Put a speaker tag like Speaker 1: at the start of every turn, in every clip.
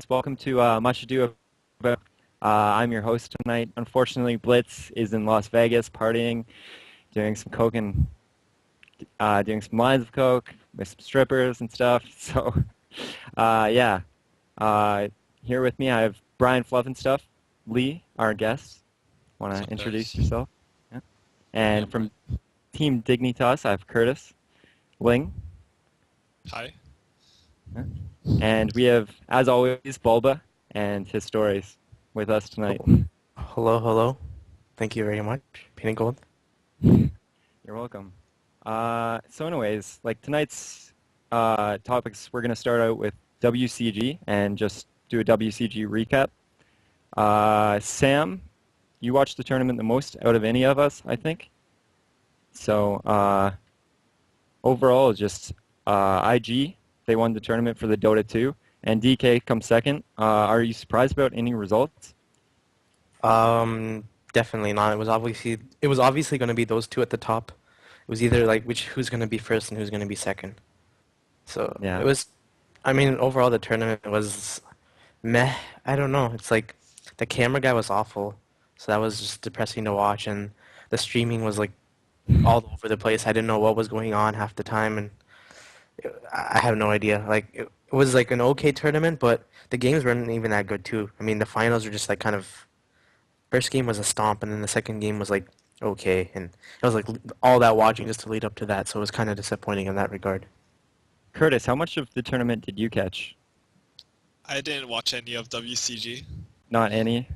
Speaker 1: Welcome to Much Ado About. I'm your host tonight. Unfortunately, Blitz is in Las Vegas partying, doing some coke and doing some lines of coke with some strippers and stuff. So, yeah. Here with me, I have Brian Fluffnstuff, Lee, our guest. Want
Speaker 2: What's
Speaker 1: to
Speaker 2: up,
Speaker 1: introduce
Speaker 2: guys?
Speaker 1: yourself? Yeah.
Speaker 2: Yeah,
Speaker 1: And from Team Dignitas, I have Curtis, Ling,
Speaker 2: hi.
Speaker 1: yeah. And we have, as always, Bulba and his stories with us tonight.
Speaker 3: Oh, hello, hello. Thank you very much. PAINTITGOLD.
Speaker 1: You're welcome. So anyways, like tonight's topics, we're going to start out with WCG and just do a WCG recap. Sam, you watched the tournament the most out of any of us, I think. So overall, just IG, they won the tournament for the Dota 2, and DK comes second. Are you surprised about any results?
Speaker 3: Definitely not. It was obviously going to be those two at the top. It was either like who's going to be first and who's going to be second. So it
Speaker 1: Yeah.
Speaker 3: was. I mean, overall the tournament was meh. I don't know. It's like the camera guy was awful, so that was just depressing to watch, and the streaming was like all over the place. I didn't know what was going on half the time, and I have no idea. Like it was like an okay tournament, but the games weren't even that good too. I mean, the finals were just like kind of. First game was a stomp, and then the second game was like okay, and it was like all that watching just to lead up to that, so it was kind of disappointing in that regard.
Speaker 1: Curtis, how much of the tournament did you catch?
Speaker 2: I didn't watch any of WCG.
Speaker 1: Not any?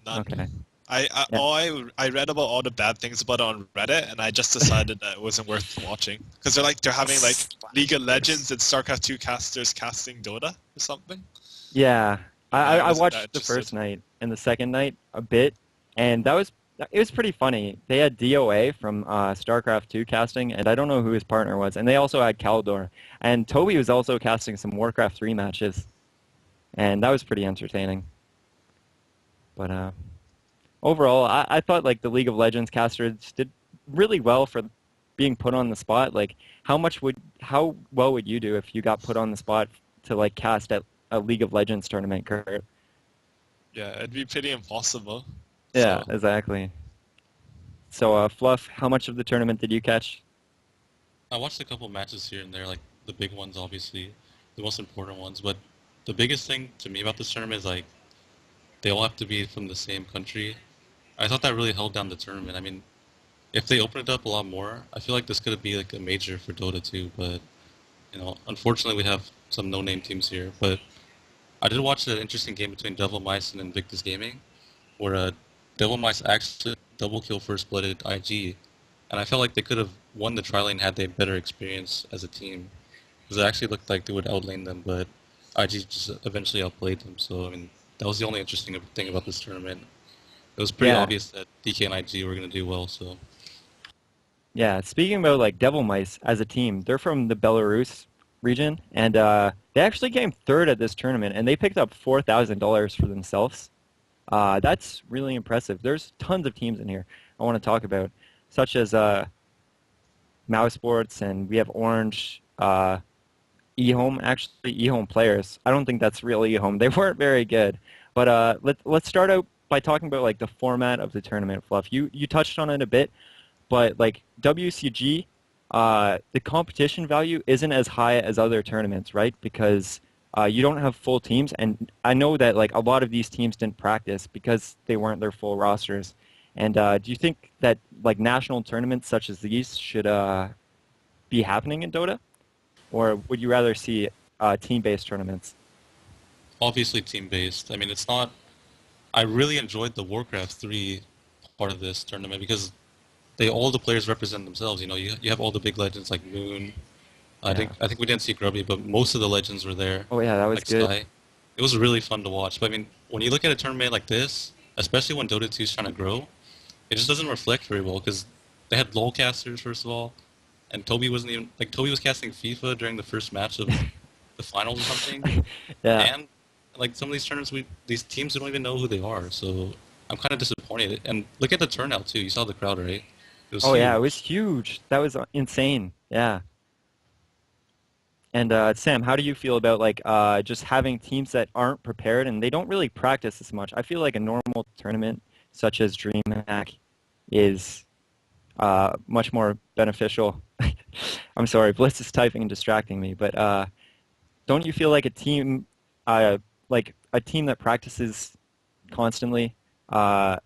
Speaker 2: None.
Speaker 1: Okay. Yeah.
Speaker 2: I read about all the bad things about it on Reddit, and I just decided that it wasn't worth watching because they're having like League of Legends and StarCraft 2 casters casting Dota or something.
Speaker 1: Yeah,
Speaker 2: And I
Speaker 1: I
Speaker 2: wasn't that
Speaker 1: watched the
Speaker 2: interested.
Speaker 1: first night and the second night a bit, and it was pretty funny. They had DOA from StarCraft 2 casting, and I don't know who his partner was, and they also had Caldor, and Toby was also casting some Warcraft 3 matches, and that was pretty entertaining. But overall, I thought like the League of Legends casters did really well for being put on the spot. Like, how well would you do if you got put on the spot to like cast at a League of Legends tournament, Kurt?
Speaker 2: Yeah, it'd be pretty impossible.
Speaker 1: Yeah,
Speaker 2: So
Speaker 1: exactly. So, Fluff, how much of the tournament did you catch?
Speaker 4: I watched a couple matches here and there, like the big ones, obviously, the most important ones. But the biggest thing to me about this tournament is like they all have to be from the same country. I thought that really held down the tournament. I mean, if they opened it up a lot more, I feel like this could be like a major for Dota too. But unfortunately, we have some no-name teams here. But I did watch an interesting game between Devil Mice and Invictus Gaming, where Devil Mice actually double kill first blooded IG, and I felt like they could have won the tri lane had they better experience as a team, because it actually looked like they would outlane them, but IG just eventually outplayed them. So I mean, that was the only interesting thing about this tournament. It was pretty
Speaker 1: Yeah,
Speaker 4: obvious that DK and IG were going to do well. So
Speaker 1: yeah. Speaking about like Devil Mice as a team, they're from the Belarus region, and they actually came third at this tournament, and they picked up $4,000 for themselves. That's really impressive. There's tons of teams in here I want to talk about, such as Mouse Sports, and we have Orange, eHome. Actually, eHome players. I don't think that's real eHome. They weren't very good. But let's start out by talking about like the format of the tournament, Fluff. You touched on it a bit, but like WCG, the competition value isn't as high as other tournaments, right? Because you don't have full teams, and I know that like a lot of these teams didn't practice because they weren't their full rosters. And do you think that like national tournaments such as these should be happening in Dota, or would you rather see team-based tournaments?
Speaker 4: obviously team based. I mean, it's not. I really enjoyed the Warcraft 3 part of this tournament because they all the players represent themselves. You have all the big legends like Moon.
Speaker 1: Yeah.
Speaker 4: I think we didn't see Grubby, but most of the legends were there,
Speaker 1: Oh yeah, that was
Speaker 4: like
Speaker 1: good.
Speaker 4: Sky. It was really fun to watch. But I mean, when you look at a tournament like this, especially when Dota 2 is trying to grow, it just doesn't reflect very well because they had LoL casters first of all, and Toby wasn't even like Toby was casting FIFA during the first match of the finals or something,
Speaker 1: Yeah.
Speaker 4: and like some of these tournaments, these teams don't even know who they are. So I'm kind of disappointed. And look at the turnout too. You saw the crowd, right? It was
Speaker 1: Oh yeah, it was
Speaker 4: huge.
Speaker 1: huge. That was insane. Yeah. And Sam, how do you feel about like just having teams that aren't prepared and they don't really practice as much? I feel like a normal tournament such as DreamHack is much more beneficial. I'm sorry, Bliss is typing and distracting me, but don't you feel like a team that practices constantly uh,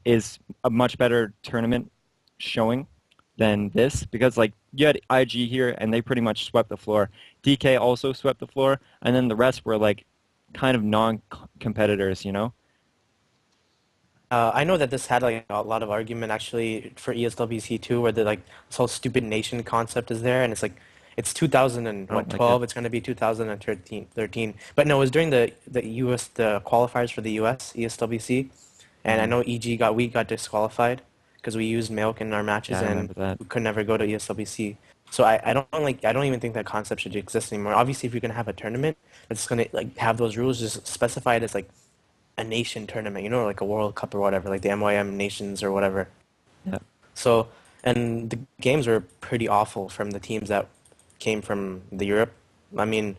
Speaker 1: is a much better tournament showing than this? Because like you had IG here and they pretty much swept the floor. DK also swept the floor, and then the rest were like kind of non-competitors, you know?
Speaker 3: I know that this had like a lot of argument actually for ESWC too, where the like this whole stupid nation concept is there, and it's like it's
Speaker 1: I don't like it.
Speaker 3: 2012, it's going to be 2013. But no, it was during the qualifiers for the US ESWC, and I
Speaker 1: Hmm.
Speaker 3: know we got disqualified because we used milk in our
Speaker 1: Yeah,
Speaker 3: matches
Speaker 1: I
Speaker 3: and
Speaker 1: remember that.
Speaker 3: we could never go to ESWC. So I don't even think that concept should exist anymore. Obviously, if you're gonna have a tournament that's gonna like have those rules, just specify it as like a nation tournament, you know, like a World Cup or whatever, like the MYM nations or whatever.
Speaker 1: Yeah.
Speaker 3: So, and the games were pretty awful from the teams that came from the Europe. I mean,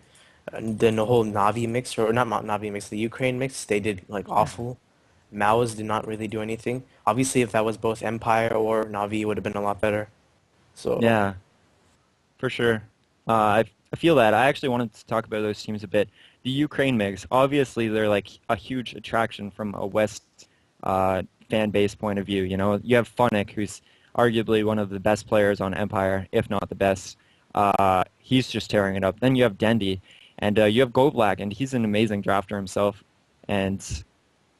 Speaker 3: the whole Navi mix, or not Navi mix, the Ukraine mix, they did like awful. Mao's did not really do anything. Obviously, if that was both Empire or Navi, it would have been a lot better. So,
Speaker 1: Yeah, for sure. I feel that. I actually wanted to talk about those teams a bit. The Ukraine MiGs, obviously, they're like a huge attraction from a West fan base point of view. You know, you have Funnick, who's arguably one of the best players on Empire, if not the best. He's just tearing it up. Then you have Dendy, and you have Goldblack, and he's an amazing drafter himself. And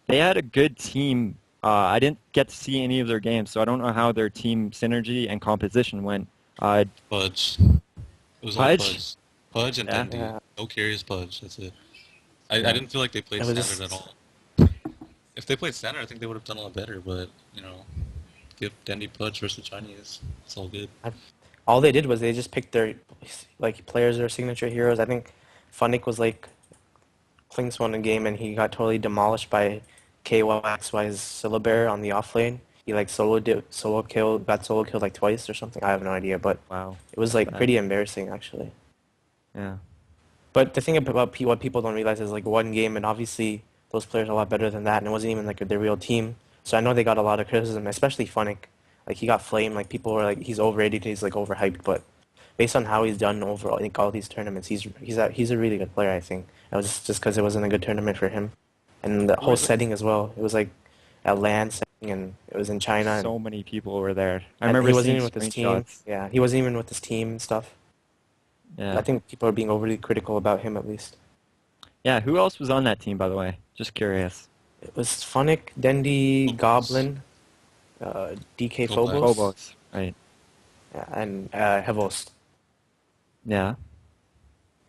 Speaker 1: they had a good team. I didn't get to see any of their games, so I don't know how their team synergy and composition went. Uh,
Speaker 4: Pudge. It was all
Speaker 1: Pudge?
Speaker 4: Pudge. Pudge and
Speaker 1: Yeah.
Speaker 4: Dendy.
Speaker 3: yeah,
Speaker 4: No Curious Pudge. That's it. I
Speaker 1: Yeah.
Speaker 4: didn't feel like they
Speaker 3: it
Speaker 4: played
Speaker 3: was
Speaker 4: standard at
Speaker 3: just
Speaker 4: all. If they played standard, I think they would have done a lot better. But give Dendy Pudge versus Chinese. It's all good.
Speaker 3: I, all they did was they just picked their like players or signature heroes. I think Funnick was like Klinks won a game and he got totally demolished by KYXY's Syllabear on the off lane. He like got solo killed like twice or something. I have no idea, but
Speaker 1: Wow.
Speaker 3: it was
Speaker 1: That's
Speaker 3: like
Speaker 1: bad.
Speaker 3: pretty embarrassing actually.
Speaker 1: Yeah.
Speaker 3: But the thing about what people don't realize is like one game, and obviously those players are a lot better than that, and it wasn't even like their real team. So I know they got a lot of criticism, especially Funnick. Like he got flamed. Like people were like he's overrated, he's like overhyped. But based on how he's done overall, I think all these tournaments, he's a really good player. I think it was just because it wasn't a good tournament for him, and the
Speaker 2: Who
Speaker 3: whole
Speaker 2: was it?
Speaker 3: setting as well. It was like at LAN setting, and it was in China, and
Speaker 1: So many people were there. I
Speaker 3: he
Speaker 1: remember
Speaker 3: wasn't
Speaker 1: seeing
Speaker 3: even with his team.
Speaker 1: screenshots.
Speaker 3: Yeah, he wasn't even with his team and stuff. I
Speaker 1: Yeah.
Speaker 3: think people are being overly critical about him at least.
Speaker 1: Yeah, who else was on that team, by the way? Just curious.
Speaker 3: It was Funnick, Dendy,
Speaker 4: Phobos.
Speaker 3: Goblin, DK
Speaker 4: Goldblacks.
Speaker 3: Phobos,
Speaker 1: Phobos, right.
Speaker 3: yeah, and Hevost,
Speaker 1: Yeah.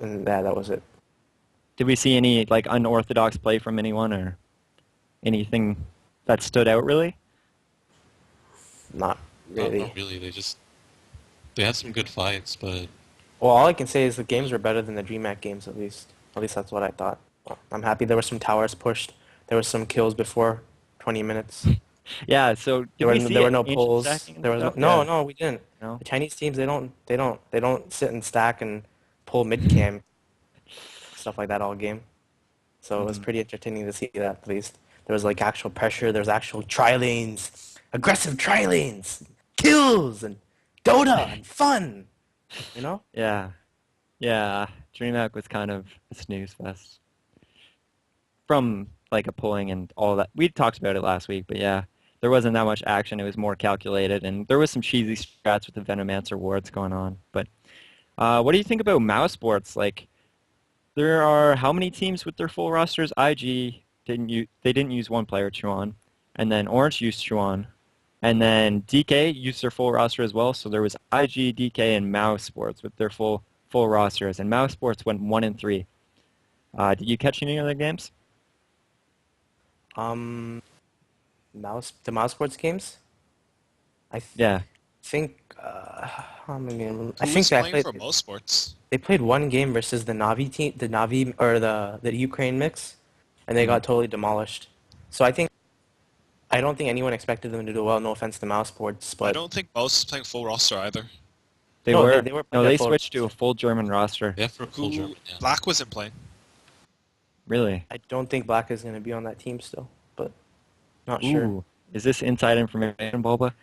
Speaker 3: and that was it.
Speaker 1: Did we see any like unorthodox play from anyone or anything that stood out really?
Speaker 3: Not
Speaker 4: Not
Speaker 3: really.
Speaker 4: really. They had some good fights, but
Speaker 3: Well, all I can say is the games were better than the DreamHack games, at least. At least that's what I thought. Well, I'm happy there were some towers pushed. There were some kills before 20 minutes.
Speaker 1: Yeah, so did we
Speaker 3: There
Speaker 1: see
Speaker 3: were no
Speaker 1: ancient
Speaker 3: pulls.
Speaker 1: stacking and
Speaker 3: There was
Speaker 1: stuff?
Speaker 3: no,
Speaker 1: Yeah.
Speaker 3: no, we didn't.
Speaker 1: No?
Speaker 3: The Chinese teams they don't sit and stack and pull mid cam stuff like that all game. So it was
Speaker 1: Hmm.
Speaker 3: pretty entertaining to see that at least. There was like actual pressure, there was actual tri lanes, aggressive tri lanes, kills and Dota and fun, you know?
Speaker 1: Yeah. Yeah. DreamHack was kind of a snooze fest. From like a pulling and all that. We talked about it last week, but yeah, there wasn't that much action. It was more calculated, and there was some cheesy strats with the Venomancer wards going on. But what do you think about mouse sports? Like, there are how many teams with their full rosters? They didn't use one player, Chuan, and then Orange used Chuan, and then DK used their full roster as well. So there was IG, DK, and Mouse Sports with their full rosters, and Mouse Sports went 1-3. Did you catch any other games?
Speaker 3: Um, the mouse sports games. I
Speaker 1: Yeah.
Speaker 3: think how many? I
Speaker 2: Who
Speaker 3: think
Speaker 2: was playing for most sports?
Speaker 3: they played one game versus the Navi team, the Navi or the Ukraine mix, and they
Speaker 1: Hmm.
Speaker 3: got totally demolished. So I don't think anyone expected them to do well. No offense to mouse sports,
Speaker 2: I
Speaker 3: but
Speaker 2: don't think most is playing full roster either.
Speaker 1: They
Speaker 3: No,
Speaker 1: were.
Speaker 3: they were
Speaker 1: No,
Speaker 3: playing
Speaker 1: they
Speaker 3: at full
Speaker 1: switched to a
Speaker 3: roster.
Speaker 1: full German roster.
Speaker 4: Yeah, for full
Speaker 2: Who
Speaker 4: German. Yeah.
Speaker 2: Black wasn't playing.
Speaker 1: Really?
Speaker 3: I don't think Black is going to be on that team still, but not sure.
Speaker 1: Ooh, is this inside information, Bulba?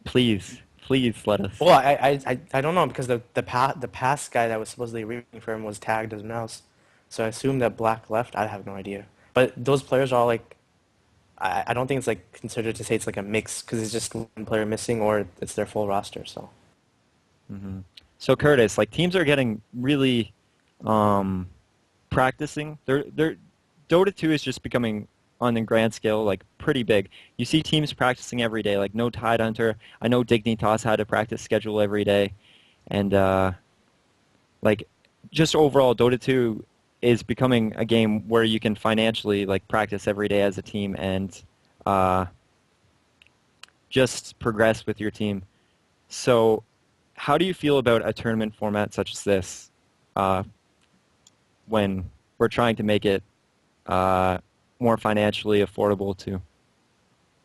Speaker 1: Please, please let us.
Speaker 3: Well, I don't know because the pass guy that was supposedly reading for him was tagged as Mouse, so I assume that Black left. I have no idea. But those players are all like, I don't think it's like considered to say it's like a mix because it's just one player missing or it's their full roster. So
Speaker 1: Hmm. So Curtis, like teams are getting really um, practicing. They're Dota 2 is just becoming on the grand scale like pretty big. You see teams practicing every day, like no Tide Hunter. I know Dignitas had a practice schedule every day, and like just overall Dota 2 is becoming a game where you can financially like practice every day as a team and uh, just progress with your team. So, how do you feel about a tournament format such as this uh, when we're trying to make it uh, more financially affordable to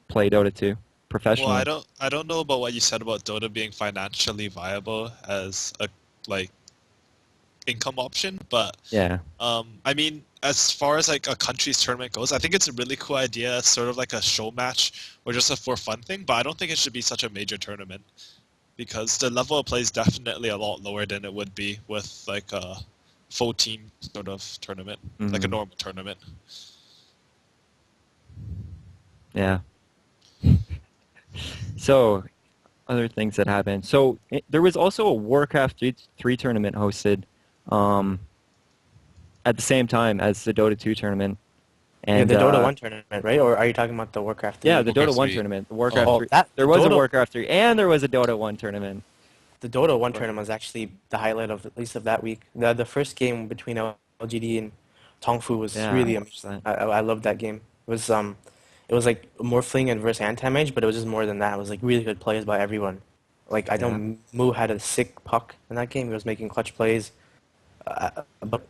Speaker 1: play Dota 2
Speaker 2: Well, I
Speaker 1: professionally?
Speaker 2: don't I don't know about what you said about Dota being financially viable as a like income option, but
Speaker 1: Yeah.
Speaker 2: I mean, as far as like a country's tournament goes, I think it's a really cool idea. It's sort of like a show match or just a for fun thing, but I don't think it should be such a major tournament because the level of play is definitely a lot lower than it would be with like a full team sort of tournament, like a
Speaker 1: Hmm.
Speaker 2: normal tournament.
Speaker 1: Yeah. So, other things that happened. So, there was also a Warcraft 3 tournament hosted um, at the same time as the Dota 2 tournament.
Speaker 3: yeah,
Speaker 1: And
Speaker 3: the Dota 1 tournament, right? Or are you talking about the Warcraft
Speaker 1: yeah,
Speaker 3: 3?
Speaker 1: the Dota
Speaker 4: Warcraft
Speaker 1: 1
Speaker 4: 3.
Speaker 1: tournament, the
Speaker 4: Oh,
Speaker 1: Warcraft
Speaker 3: Oh,
Speaker 1: 3.
Speaker 3: that
Speaker 1: There
Speaker 3: the
Speaker 1: was a
Speaker 3: Dota
Speaker 1: Warcraft 3 and there was a Dota 1 tournament.
Speaker 3: the Dota 1
Speaker 1: But
Speaker 3: tournament was actually the highlight of at least of that week. The first game between LGD and Tongfu was
Speaker 1: yeah, I
Speaker 3: really
Speaker 1: watched
Speaker 3: amazing.
Speaker 1: that.
Speaker 3: I loved that game. It was like more fling and versus anti-mage, but it was just more than that. It was like really good plays by everyone. Like I
Speaker 1: Yeah.
Speaker 3: know Mu had a sick puck in that game. He was making clutch plays. But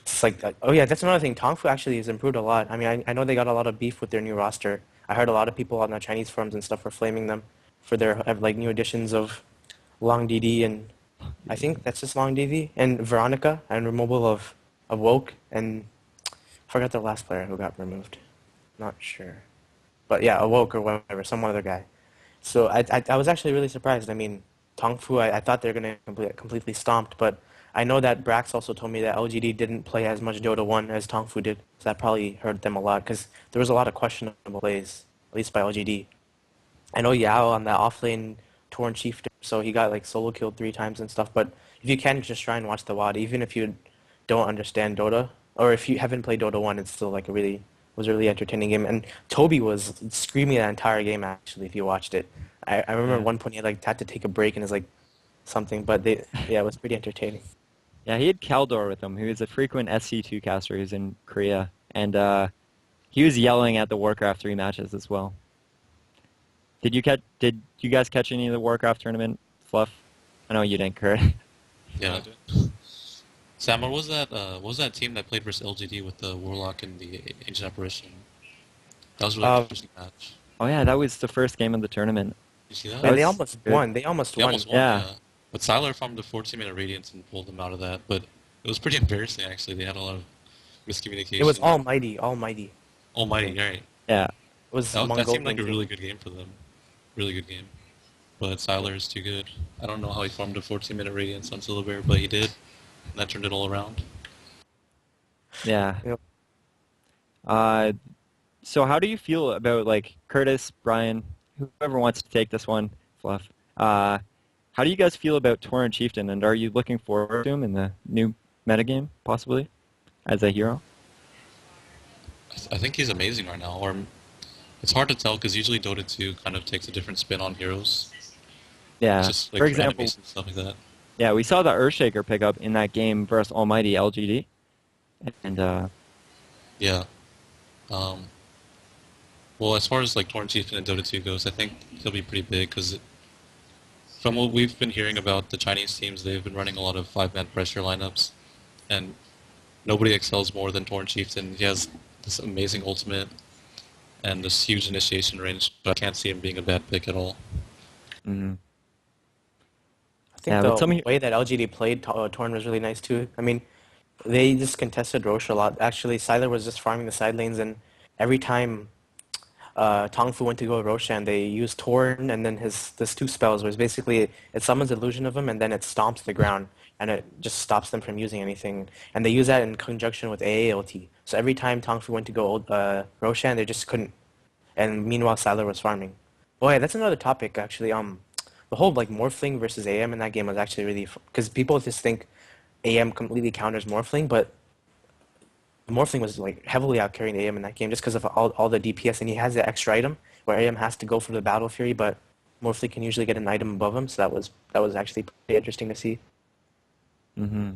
Speaker 3: it's like, oh yeah, that's another thing. Tongfu actually has improved a lot. I mean, I know they got a lot of beef with their new roster. I heard a lot of people on the Chinese forums and stuff were flaming them for their like new additions of Long DD and I think that's just Long DD and Veronica and removal of Woke and I forgot the last player who got removed. Not sure, but yeah, Awoke or whatever, some other guy. So I was actually really surprised. I mean, Tongfu, I thought they were going to completely stomped, but I know that Brax also told me that LGD didn't play as much Dota 1 as Tongfu did, so that probably hurt them a lot because there was a lot of questionable plays, at least by LGD. I know Yao on that offlane torn chieftain, so he got like solo killed 3 times and stuff. But if you can just try and watch the WOD, even if you don't understand Dota, or if you haven't played Dota 1, it's still like a really was a really entertaining game. And Toby was screaming that entire game actually. If you watched it, I remember
Speaker 1: Yeah.
Speaker 3: at one point he like had to take a break and is like something, but they yeah, it was pretty entertaining.
Speaker 1: Yeah, he had Kaldor with him, who is a frequent SC2 caster who's in Korea. And he was yelling at the Warcraft 3 matches as well. Did you guys catch any of the Warcraft tournament, Fluff? I know you didn't, Kurt.
Speaker 4: yeah. Sam, what was that team that played versus LGD with the Warlock and the Ancient Apparition? That was a really
Speaker 3: Uh,
Speaker 4: interesting match.
Speaker 1: Oh yeah, that was the first game of the tournament.
Speaker 4: You see
Speaker 1: That
Speaker 3: and
Speaker 4: that?
Speaker 3: they
Speaker 1: was
Speaker 3: almost
Speaker 1: good.
Speaker 3: won. They almost
Speaker 4: They
Speaker 3: won.
Speaker 4: almost won,
Speaker 1: Yeah.
Speaker 4: yeah. But Siler farmed a 14-minute Radiance and pulled them out of that. But it was pretty embarrassing, actually. They had a lot of
Speaker 3: It was
Speaker 4: miscommunication.
Speaker 3: Almighty, Almighty.
Speaker 4: Almighty, right.
Speaker 1: Yeah.
Speaker 3: It was
Speaker 4: That seemed like
Speaker 3: Mongolian
Speaker 4: a
Speaker 3: team.
Speaker 4: really good game for them. Really good game. But Siler is too good. I don't know how he farmed a 14-minute Radiance on Silver, but he did. And that turned it all around.
Speaker 1: Yeah.
Speaker 3: Yep.
Speaker 1: Uh, so how do you feel about like Curtis, Brian, whoever wants to take this one, Fluff? How do you guys feel about Tauren Chieftain, and are you looking forward to him in the new metagame, possibly, as a hero?
Speaker 4: I think he's amazing right now. Or it's hard to tell because usually Dota 2 kind of takes a different spin on heroes.
Speaker 1: Yeah.
Speaker 4: Just like
Speaker 1: For
Speaker 4: for
Speaker 1: example,
Speaker 4: animation and stuff like that.
Speaker 1: yeah, we saw the Earthshaker pick up in that game versus Almighty LGD, and
Speaker 4: Yeah. Um, well, as far as like Torn Chieftain and Dota 2 goes, I think he'll be pretty big because from what we've been hearing about the Chinese teams, they've been running a lot of 5-man pressure lineups, and nobody excels more than Torn Chieftain. He has this amazing ultimate and this huge initiation range, but I can't see him being a bad pick at all.
Speaker 1: mhm.
Speaker 3: think
Speaker 1: Yeah, but
Speaker 3: the
Speaker 1: some
Speaker 3: way that LGD played Torn was really nice too. I mean, they just contested Roche a lot. Actually, Siler was just farming the side lanes, and every time Tongfu went to go Roshan, they used Torn and then his this two spells, where basically it summons Illusion of him and then it stomps the ground and it just stops them from using anything. And they use that in conjunction with AALT. So every time Tongfu went to go Roshan, they just couldn't. And meanwhile, Siler was farming. Oh yeah, that's another topic actually. The whole like Morphling versus AM in that game was actually really because people just think AM completely counters Morphling, but Morphling was like heavily out carrying AM in that game just because of all the DPS, and he has the extra item where AM has to go for the Battle Fury, but Morphling can usually get an item above him, so that was actually pretty interesting to see.
Speaker 1: hmm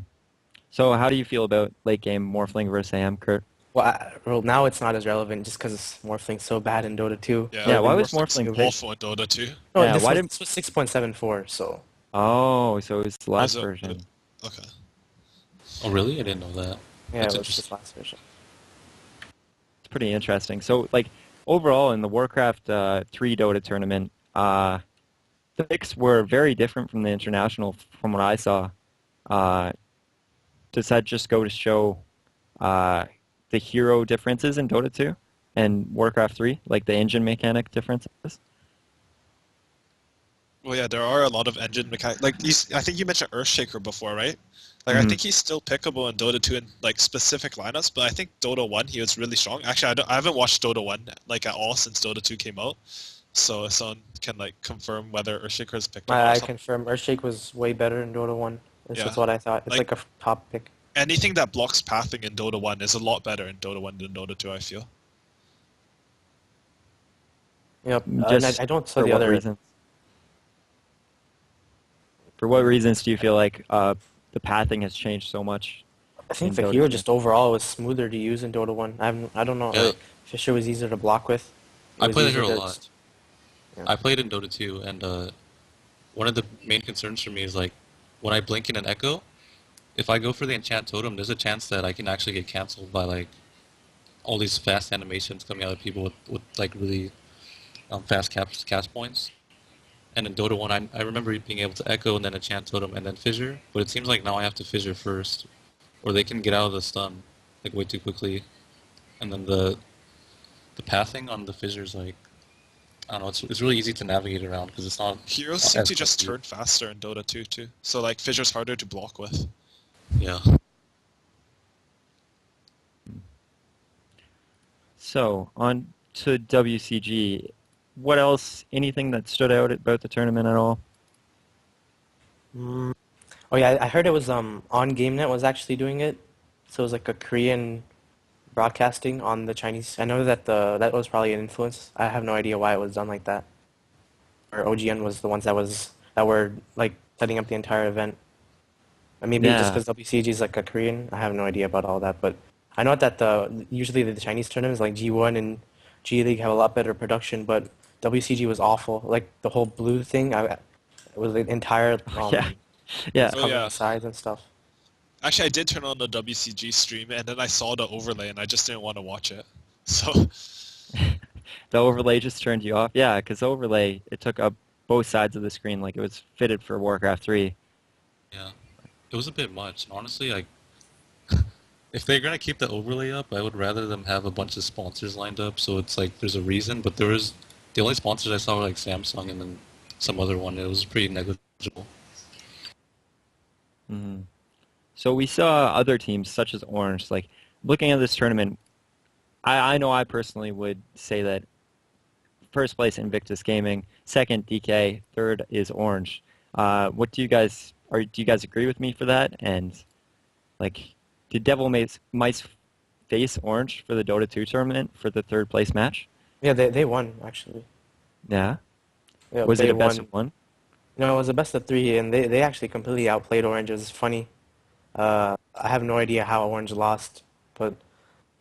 Speaker 1: So how do you feel about late game Morphling versus AM, Kurt?
Speaker 3: Well, now it's not as relevant just because Morphling's so bad in Dota 2
Speaker 2: Yeah,
Speaker 1: Yeah,
Speaker 3: or
Speaker 1: why
Speaker 3: in
Speaker 1: was
Speaker 3: Dota
Speaker 2: Morphling's
Speaker 1: Morphling
Speaker 3: 2.
Speaker 1: picked?
Speaker 2: awful in Dota 2.
Speaker 3: No,
Speaker 1: Yeah,
Speaker 3: this
Speaker 1: why
Speaker 3: was
Speaker 1: did?
Speaker 3: this was 6.74, so
Speaker 1: Oh, so it was the
Speaker 2: Or
Speaker 1: last
Speaker 2: is it?
Speaker 1: version.
Speaker 2: Okay.
Speaker 4: Oh, really? I didn't know that.
Speaker 3: yeah,
Speaker 4: That's
Speaker 3: it was this
Speaker 4: interesting.
Speaker 3: last version.
Speaker 1: It's pretty interesting. So, like overall in the Warcraft 3 Dota tournament, the picks were very different from the international, from what I saw. Uh, does that just go to show uh, the hero differences in Dota 2 and Warcraft 3, like the engine mechanic differences?
Speaker 2: Well, yeah, there are a lot of engine mechanics. Like, I think you mentioned Earthshaker before, right? Like, I
Speaker 1: hmm
Speaker 2: think he's still pickable in Dota 2 in like specific lineups, but I think Dota 1 he was really strong. Actually, I haven't watched Dota 1 like at all since Dota 2 came out, so if someone can like confirm whether Earthshaker is pickable or
Speaker 3: I
Speaker 2: something.
Speaker 3: confirm Earthshake was way better in Dota 1. This is
Speaker 2: Yeah,
Speaker 3: what I thought. It's
Speaker 2: like
Speaker 3: like a top pick.
Speaker 2: anything that blocks pathing in Dota 1 is a lot better in Dota 1 than Dota 2, I feel.
Speaker 3: Yep, and I,
Speaker 1: Just
Speaker 3: I don't saw
Speaker 1: for
Speaker 3: the
Speaker 1: what
Speaker 3: other.
Speaker 1: reasons? For what reasons do you feel like the pathing has changed so much
Speaker 3: I think
Speaker 1: in
Speaker 3: the
Speaker 1: Dota
Speaker 3: hero
Speaker 1: 2?
Speaker 3: just overall was smoother to use in Dota 1. I don't know.
Speaker 4: Yeah,
Speaker 3: Fisher was easier to block with. It
Speaker 4: I
Speaker 3: was
Speaker 4: play the
Speaker 3: easier
Speaker 4: hero a
Speaker 3: to
Speaker 4: lot.
Speaker 3: just. Yeah.
Speaker 4: I played in Dota 2, and one of the main concerns for me is like when I blink in an echo, if I go for the enchant totem, there's a chance that I can actually get cancelled by like all these fast animations coming out of people with like really fast cast points. And in Dota 1, I remember being able to echo and then enchant totem and then fissure, but it seems like now I have to fissure first, or they can get out of the stun like way too quickly, and then the pathing on the fissure is like I don't know, it's really easy to navigate around because it's not
Speaker 2: Heroes seem
Speaker 4: as
Speaker 2: to just
Speaker 4: clunky.
Speaker 2: turn faster in Dota 2 too, so like Fissure's harder to block with.
Speaker 4: Yeah.
Speaker 1: So on to WCG. What else? Anything that stood out about the tournament at all?
Speaker 3: Mm. Oh yeah, I heard it was on GameNet was actually doing it, so it was like a Korean broadcasting on the Chinese. I know that that was probably an influence. I have no idea why it was done like that. Or OGN was the ones that were like setting up the entire event. And maybe just
Speaker 1: Yeah,
Speaker 3: because WCG is like a Korean, I have no idea about all that. But I know that usually the Chinese tournaments like G1 and G League have a lot better production, but WCG was awful. Like the whole blue thing, it was the entire
Speaker 1: yeah, yeah.
Speaker 3: was
Speaker 2: Oh
Speaker 3: covering
Speaker 2: yeah.
Speaker 3: the sides and stuff.
Speaker 2: Actually, I did turn on the WCG stream, and then I saw the overlay, and I just didn't want to watch it. So,
Speaker 1: The overlay just turned you off. Yeah, because overlay it took up both sides of the screen like it was fitted for Warcraft 3.
Speaker 4: Yeah. It was a bit much. Honestly, like if they're gonna keep the overlay up, I would rather them have a bunch of sponsors lined up so it's like there's a reason. But there was the only sponsors I saw were like Samsung and then some other one. It was pretty negligible.
Speaker 1: hmm So we saw other teams such as Orange. Like looking at this tournament, I know I personally would say that first place Invictus Gaming, second DK, third is Orange. What do you guys do you guys agree with me for that? And like, did Mice face Orange for the Dota 2 tournament for the third place match?
Speaker 3: Yeah, they won actually.
Speaker 1: Yeah.
Speaker 3: Yeah,
Speaker 1: Was it
Speaker 3: they
Speaker 1: a best of
Speaker 3: won.
Speaker 1: one?
Speaker 3: No, it was a best of three, and they actually completely outplayed Orange. It was funny. I have no idea how Orange lost, but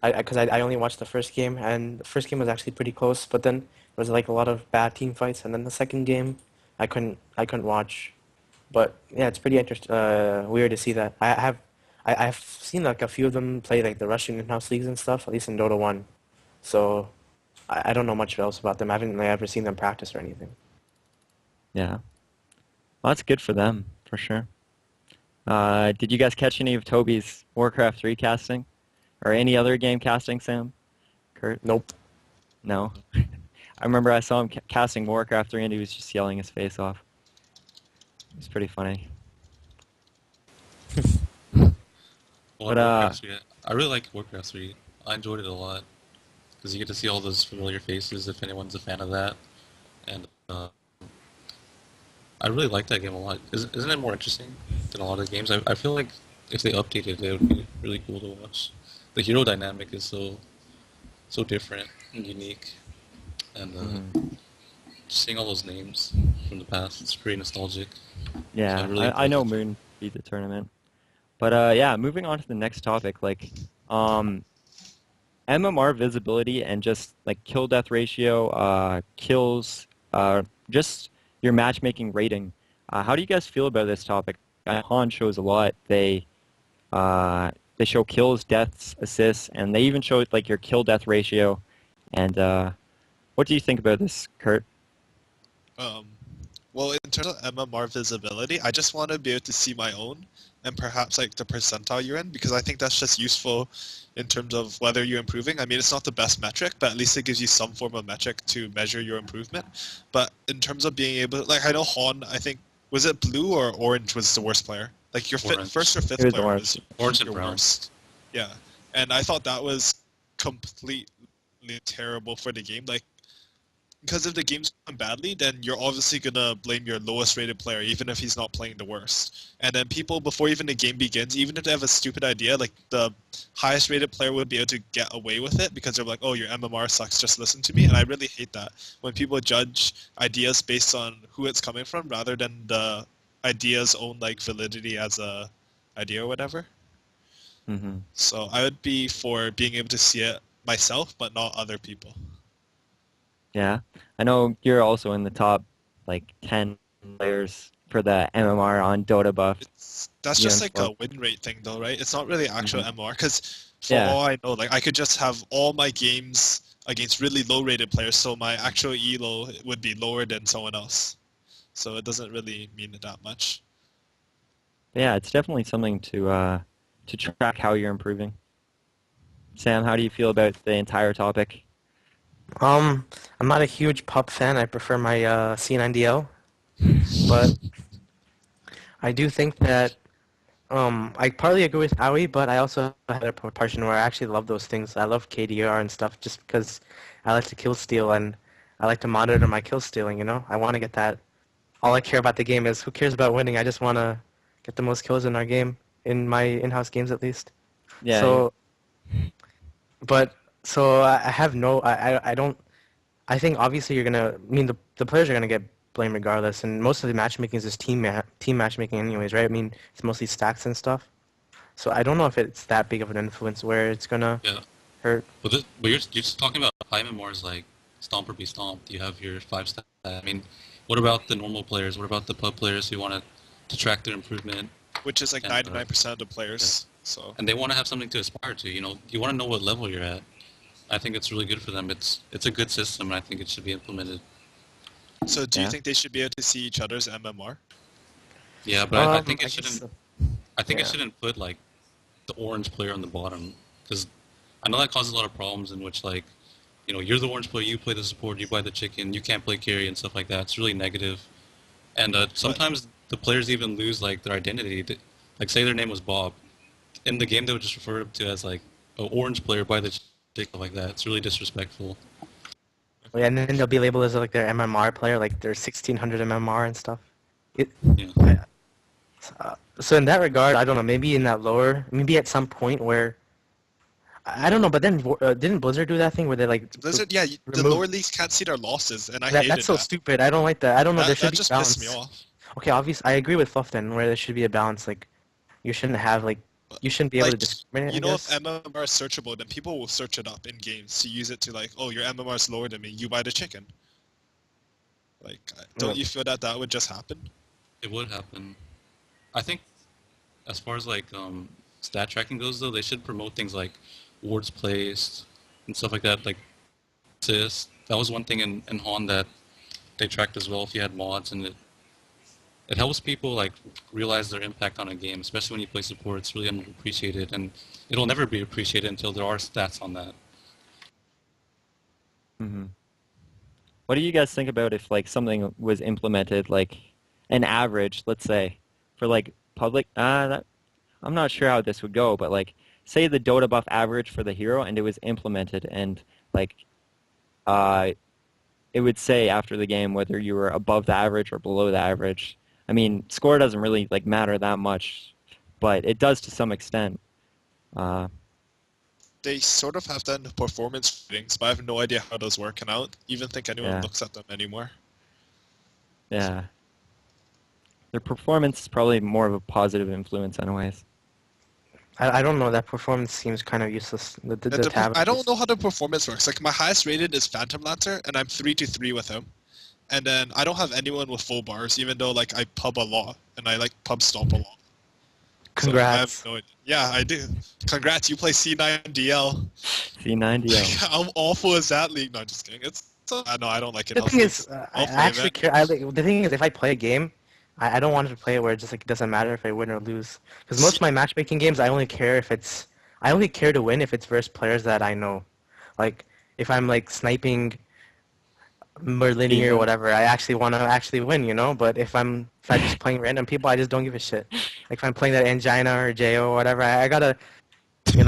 Speaker 3: I only watched the first game, and the first game was actually pretty close. But then there was like a lot of bad team fights, and then the second game, I couldn't watch. But yeah, it's pretty weird to see that. I've seen like a few of them play like the Russian in-house leagues and stuff, at least in Dota 1. So I don't know much else about them. I haven't like, ever seen them practice or anything.
Speaker 1: Yeah. Well, that's good for them. for sure. Did you guys catch any of Toby's Warcraft 3 casting? Or any other game casting, Sam? Kurt?
Speaker 3: Nope.
Speaker 1: No? I remember I saw him casting Warcraft 3 and he was just yelling his face off. It was pretty funny.
Speaker 4: Well,
Speaker 1: But,
Speaker 4: Warcraft 3, I really like Warcraft 3. I enjoyed it a lot because you get to see all those familiar faces if anyone's a fan of that. And I really like that game a lot. Isn't it more interesting than a lot of the games? I feel like if they updated it, it would be really cool to watch. The hero dynamic is so different and unique, and just seeing all those names from the past, it's pretty nostalgic. So I
Speaker 1: yeah,
Speaker 4: really
Speaker 1: I
Speaker 4: enjoyed
Speaker 1: know
Speaker 4: that.
Speaker 1: Moon beat the tournament. But, yeah, moving on to the next topic, like, MMR visibility and just, like, kill-death ratio, kills, just your matchmaking rating. How do you guys feel about this topic? Han shows a lot. They show kills, deaths, assists, and they even show like your kill death ratio. And what do you think about this, Kurt?
Speaker 2: Um, well, in terms of MMR visibility, I just want to be able to see my own and perhaps like the percentile you're in because I think that's just useful in terms of whether you're improving. I mean, it's not the best metric, but at least it gives you some form of metric to measure your improvement. But in terms of being able, like I know Han, I think was it blue or orange was the worst player? Like your
Speaker 4: Orange,
Speaker 2: first or
Speaker 1: It
Speaker 2: fifth
Speaker 1: was
Speaker 2: player
Speaker 1: orange.
Speaker 2: was
Speaker 4: orange and
Speaker 2: your
Speaker 4: brown.
Speaker 2: worst. Yeah, and I thought that was completely terrible for the game. Like because if the game's going badly, then you're obviously gonna blame your lowest rated player, even if he's not playing the worst. And then people, before even the game begins, even if they have a stupid idea, like the highest rated player would be able to get away with it because they're like, "Oh, your MMR sucks. Just listen to me." And I really hate that when people judge ideas based on who it's coming from rather than the idea's own like validity as a idea or whatever.
Speaker 1: Hmm.
Speaker 2: So I would be for being able to see it myself, but not other people.
Speaker 1: Yeah, I know you're also in the top like 10 players for the MMR on Dota buff.
Speaker 2: That's
Speaker 1: You
Speaker 2: just
Speaker 1: and
Speaker 2: like
Speaker 1: Fluff.
Speaker 2: a win rate thing though, right? It's not really actual
Speaker 1: Hmm.
Speaker 2: MMR because for
Speaker 1: Yeah,
Speaker 2: all I know, like I could just have all my games against really low rated players, so my actual elo would be lower than someone else. So it doesn't really mean that much.
Speaker 1: yeah, it's definitely something to track how you're improving. Sam, how do you feel about the entire topic?
Speaker 3: Um, I'm not a huge pub fan. I prefer my C9DL, but I do think that I partly agree with Aoi, but I also had a portion where I actually love those things. I love KDR and stuff just because I like to kill steal and I like to monitor my kill stealing, you know? I want to get that. All I care about the game is who cares about winning? I just want to get the most kills in our game, in my in-house games at least.
Speaker 1: Yeah, you.
Speaker 3: So, but, so I have no, I don't, I think obviously you're gonna. I mean, the players are gonna get blamed regardless, and most of the matchmaking is just team matchmaking anyways, right? I mean, it's mostly stacks and stuff. So I don't know if it's that big of an influence where it's gonna
Speaker 4: Yeah,
Speaker 3: hurt.
Speaker 4: but you're just talking about high MMRs like Stomper be Stomped. You have your 5 stat. I mean, what about the normal players? What about the pub players who want to track their improvement
Speaker 2: Which is like
Speaker 4: and
Speaker 2: 99% of the
Speaker 4: yeah,
Speaker 2: players. So,
Speaker 4: and they want to have something to aspire to? You know, you want to know what level you're at. I think it's really good for them. It's a good system, and I think it should be implemented.
Speaker 2: so do you
Speaker 1: Yeah.
Speaker 2: think they should be able to see each other's MMR?
Speaker 4: Yeah, but I think
Speaker 3: I
Speaker 4: it
Speaker 3: guess
Speaker 4: shouldn't.
Speaker 3: so.
Speaker 4: I think it
Speaker 3: Yeah.
Speaker 4: shouldn't put like the orange player on the bottom because I know that causes a lot of problems in which like you're the orange player, you play the support, you buy the chicken, you can't play carry and stuff like that. It's really negative, and
Speaker 2: But
Speaker 4: sometimes the players even lose like their identity. Like say their name was Bob, in the game they would just refer to as like an orange player buy the chicken stuff like that. It's really disrespectful.
Speaker 3: Oh, yeah, and then they'll be labeled as like their MMR player, like their 1600 MMR and stuff. It,
Speaker 4: Yeah,
Speaker 3: I, so in that regard, I don't know. Maybe in that lower, maybe at some point where I don't know. But then didn't Blizzard do that thing where they like
Speaker 2: Blizzard, yeah, the
Speaker 3: remove
Speaker 2: lower leagues can't see their losses, and I
Speaker 3: that's
Speaker 2: hated
Speaker 3: so
Speaker 2: that.
Speaker 3: stupid. I don't like that. I don't know. There should
Speaker 2: That
Speaker 3: be
Speaker 2: just pissed me
Speaker 3: balance.
Speaker 2: off.
Speaker 3: Okay, obviously, I agree with Fluff then, where there should be a balance. Like, you shouldn't have like, you shouldn't be able to
Speaker 2: Like,
Speaker 3: discriminate. I
Speaker 2: you know, if
Speaker 3: guess.
Speaker 2: MMR is searchable, then people will search it up in games to use it to like, oh, your MMR is lower than me, you buy the chicken. Like,
Speaker 3: Yeah.
Speaker 2: don't you feel that that would just happen?
Speaker 4: it would happen. I think as far as like stat tracking goes though, they should promote things like wards placed and stuff like that, like assists. That was one thing in Han that they tracked as well if you had mods and it helps people like realize their impact on a game, especially when you play support. It's really underappreciated, and it'll never be appreciated until there are stats on that.
Speaker 1: Hmm. What do you guys think about if like something was implemented, like an average, let's say, for like public? I'm not sure how this would go, but like say the Dota buff average for the hero, and it was implemented, and like uh, it would say after the game whether you were above the average or below the average. I mean, score doesn't really like matter that much, but it does to some extent. Uh,
Speaker 2: They sort of have done performance ratings, but I have no idea how those work, and I don't even think anyone
Speaker 1: yeah,
Speaker 2: looks at them anymore.
Speaker 1: yeah. Their performance is probably more of a positive influence anyways.
Speaker 3: I don't know. That performance seems kind of useless. The tab
Speaker 2: I don't
Speaker 3: is
Speaker 2: know how the performance works. Like my highest rated is Phantom Lancer, and I'm 3-3 with him. And then I don't have anyone with full bars, even though like I pub a lot and I like pub stomp a lot. So I have
Speaker 3: congrats.
Speaker 2: no idea. Yeah, I do. Congrats, you play C9DL.
Speaker 1: C9DL.
Speaker 2: How awful is that league? No, just kidding. No, I don't like it.
Speaker 3: The thing is, I
Speaker 2: I'll play
Speaker 3: actually
Speaker 2: that.
Speaker 3: care. The thing is, if I play a game, I don't want to play it where it just like it doesn't matter if I win or lose. Because most
Speaker 2: See,
Speaker 3: of my matchmaking games, I only care to win if it's versus players that I know. Like if I'm like sniping Merlini or
Speaker 1: Yeah.
Speaker 3: whatever, I actually want to actually win, you know. But if I'm just playing random people, I just don't give a shit. Like if I'm playing that Angina or Jo or whatever, I gotta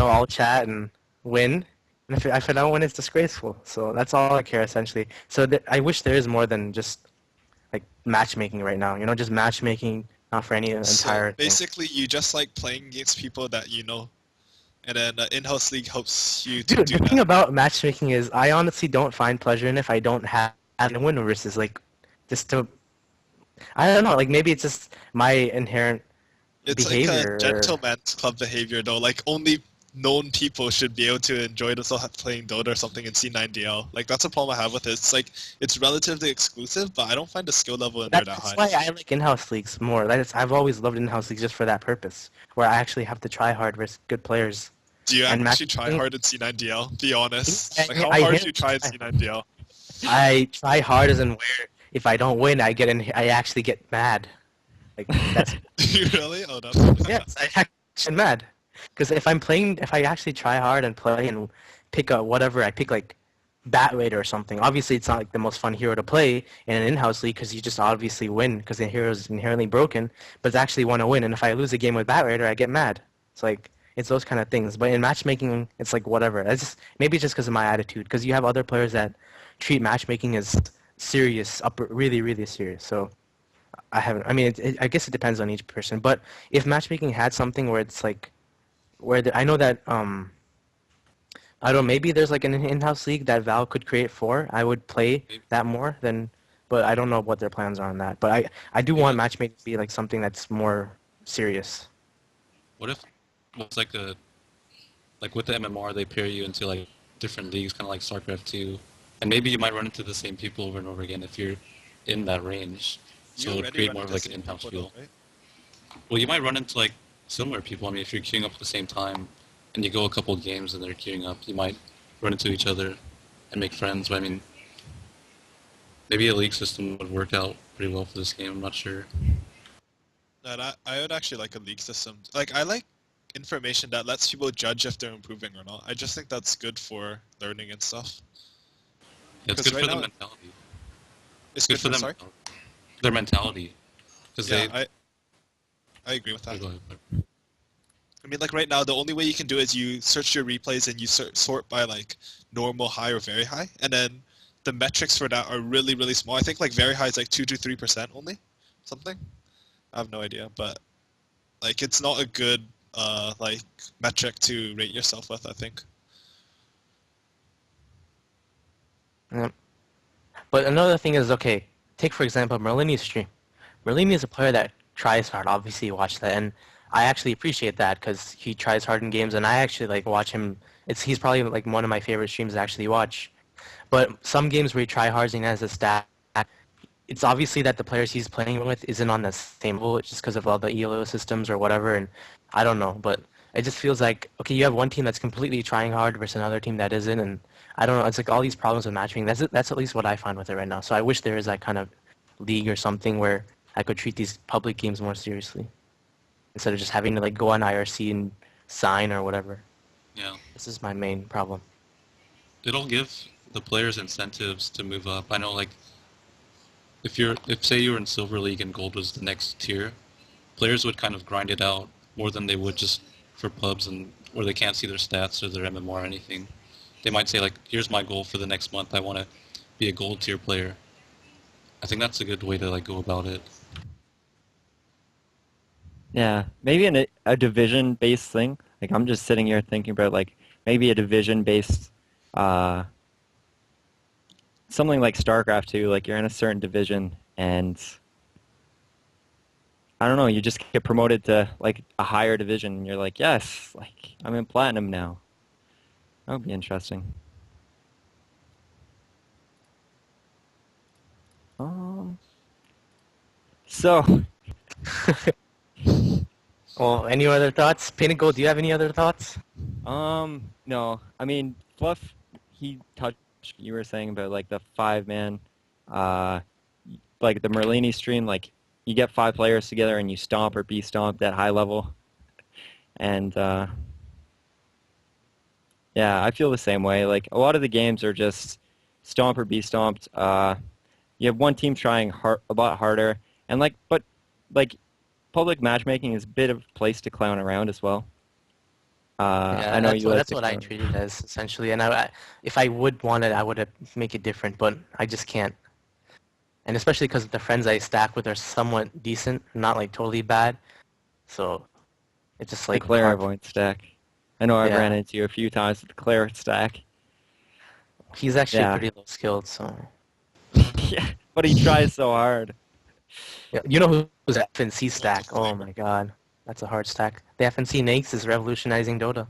Speaker 3: all chat and win. And if I don't win, it's disgraceful. So that's all I care essentially. So I wish there is more than just like matchmaking right now. Just matchmaking, not for any
Speaker 2: so
Speaker 3: entire thing.
Speaker 2: basically, you just like playing against people that you know, and then in-house league helps you to
Speaker 3: Dude,
Speaker 2: do
Speaker 3: the thing
Speaker 2: that.
Speaker 3: about matchmaking is I honestly don't find pleasure in if I don't have to win versus like just to I don't know, like maybe it's just my inherent
Speaker 2: It's like a
Speaker 3: behavior.
Speaker 2: gentleman's club behavior, though. Like only known people should be able to enjoy themselves playing Dota or something in C9DL. Like that's a problem I have with it. It's like it's relatively exclusive, but I don't find the skill level in there that
Speaker 3: That's
Speaker 2: high.
Speaker 3: why I like in-house leagues more. I've always loved in-house leagues just for that purpose, where I actually have to try hard versus good players.
Speaker 2: Do you
Speaker 3: And
Speaker 2: actually try
Speaker 3: matchmaking,
Speaker 2: hard in C9DL? Be honest. Like
Speaker 3: I,
Speaker 2: how
Speaker 3: I
Speaker 2: hard do
Speaker 3: hit
Speaker 2: you try in C9DL?
Speaker 3: I try hard as in where if I don't win, I actually get mad. Like that's
Speaker 2: Do you really? Oh, that's
Speaker 3: yes, I actually mad. Because if I actually try hard and play and pick up whatever, I pick like Bat Raider or something. Obviously, it's not like the most fun hero to play in an in-house league because you just obviously win because the hero is inherently broken. But it's actually want to win, and if I lose a game with Bat Raider, I get mad. It's like it's those kind of things. But in matchmaking, it's like whatever. It's just maybe it's just because of my attitude. Because you have other players that treat matchmaking as serious, really, really serious. So I haven't. I mean, I guess it depends on each person. But if matchmaking had something where it's like I know that I don't know, maybe there's like an in-house league that Valve could create for. I would play
Speaker 4: Maybe,
Speaker 3: that more than, but I don't know what their plans are on that. But I do
Speaker 4: maybe
Speaker 3: want
Speaker 4: like
Speaker 3: matchmaking to be like something that's more serious.
Speaker 4: what if it's like a like with the MMR they pair you into like different leagues, kind of like StarCraft 2, and maybe you might run into the same people over and over again if you're in that range.
Speaker 2: you
Speaker 4: So it would
Speaker 2: already
Speaker 4: create
Speaker 2: run
Speaker 4: more of
Speaker 2: into the
Speaker 4: like an
Speaker 2: same
Speaker 4: in-house
Speaker 2: people though,
Speaker 4: feel.
Speaker 2: right?
Speaker 4: Well, you might run into like similar people. I mean, if you're queuing up at the same time and you go a couple of games and they're queuing up, you might run into each other and make friends. But I mean, maybe a league system would work out pretty well for this game. I'm not sure.
Speaker 2: And I would actually like a league system. Like I like information that lets people judge if they're improving or not. I just think that's good for learning and stuff.
Speaker 4: Yeah, it's
Speaker 2: Because
Speaker 4: good
Speaker 2: right
Speaker 4: for the
Speaker 2: now
Speaker 4: mentality.
Speaker 2: it's
Speaker 4: It's good
Speaker 2: good
Speaker 4: for
Speaker 2: for
Speaker 4: them,
Speaker 2: sorry.
Speaker 4: their mentality, because
Speaker 2: Yeah,
Speaker 4: they.
Speaker 2: I agree with that.
Speaker 4: Go ahead.
Speaker 2: I mean, like right now, the only way you can do it is you search your replays and you sort by like normal, high, or very high, and then the metrics for that are really, really small. I think like very high is like 2 to 3% only, something. I have no idea, but like it's not a good like metric to rate yourself with. I think.
Speaker 3: Yeah. But another thing is, okay, take for example Merlini's stream. Merlini is a player that tries hard. Obviously, you watch that, and I actually appreciate that because he tries hard in games, and I actually like watch him. He's probably like one of my favorite streams to actually watch. But some games where he try hards and has a stat, it's obviously that the players he's playing with isn't on the same level just because of all the ELO systems or whatever, and I don't know, but it just feels like, okay, you have one team that's completely trying hard versus another team that isn't, and I don't know, it's like all these problems with matching. That's at least what I find with it right now. So I wish there is that kind of league or something where I could treat these public games more seriously instead of just having to like go on IRC and sign or whatever.
Speaker 4: Yeah.
Speaker 3: This is my main problem.
Speaker 4: It'll give the players incentives to move up. I know, like, if say you were in Silver League and Gold was the next tier, players would kind of grind it out more than they would just for pubs and where they can't see their stats or their MMR or anything. They might say like, here's my goal for the next month. I want to be a gold tier player. I think that's a good way to like go about it.
Speaker 1: Yeah, maybe a division-based thing. Like I'm just sitting here thinking about like maybe a division-based uh, something like StarCraft 2. Like you're in a certain division, and I don't know, you just get promoted to like a higher division, and you're like, yes, like I'm in platinum now. That would be interesting. Um, so
Speaker 3: Well, any other thoughts? Painted Gold, do you have any other thoughts?
Speaker 1: no, I mean, Fluff, he touched, you were saying about like the 5-man, uh, like the Merlini stream, like you get 5 players together and you stomp or be stomped at high level. And, yeah, I feel the same way. Like a lot of the games are just stomp or be stomped. You have one team trying a lot harder, and like public matchmaking is a bit of a place to clown around as well. I
Speaker 3: Yeah,
Speaker 1: know
Speaker 3: that's
Speaker 1: you
Speaker 3: what
Speaker 1: like
Speaker 3: that's
Speaker 1: to
Speaker 3: what I
Speaker 1: clown.
Speaker 3: treat it as essentially. And if I would want it, I would make it different, but I just can't. And especially because the friends I stack with are somewhat decent, not like totally bad. So it's just
Speaker 1: The
Speaker 3: like hard.
Speaker 1: clairvoyant stack. I know I've ran
Speaker 3: Yeah,
Speaker 1: into you a few times with the clair stack.
Speaker 3: he's actually
Speaker 1: Yeah.
Speaker 3: pretty low skilled. So
Speaker 1: Yeah, but he tries so hard.
Speaker 3: yeah, you know who's FNC stack? Oh my god, that's a hard stack. The FNC Nakes is revolutionizing Dota.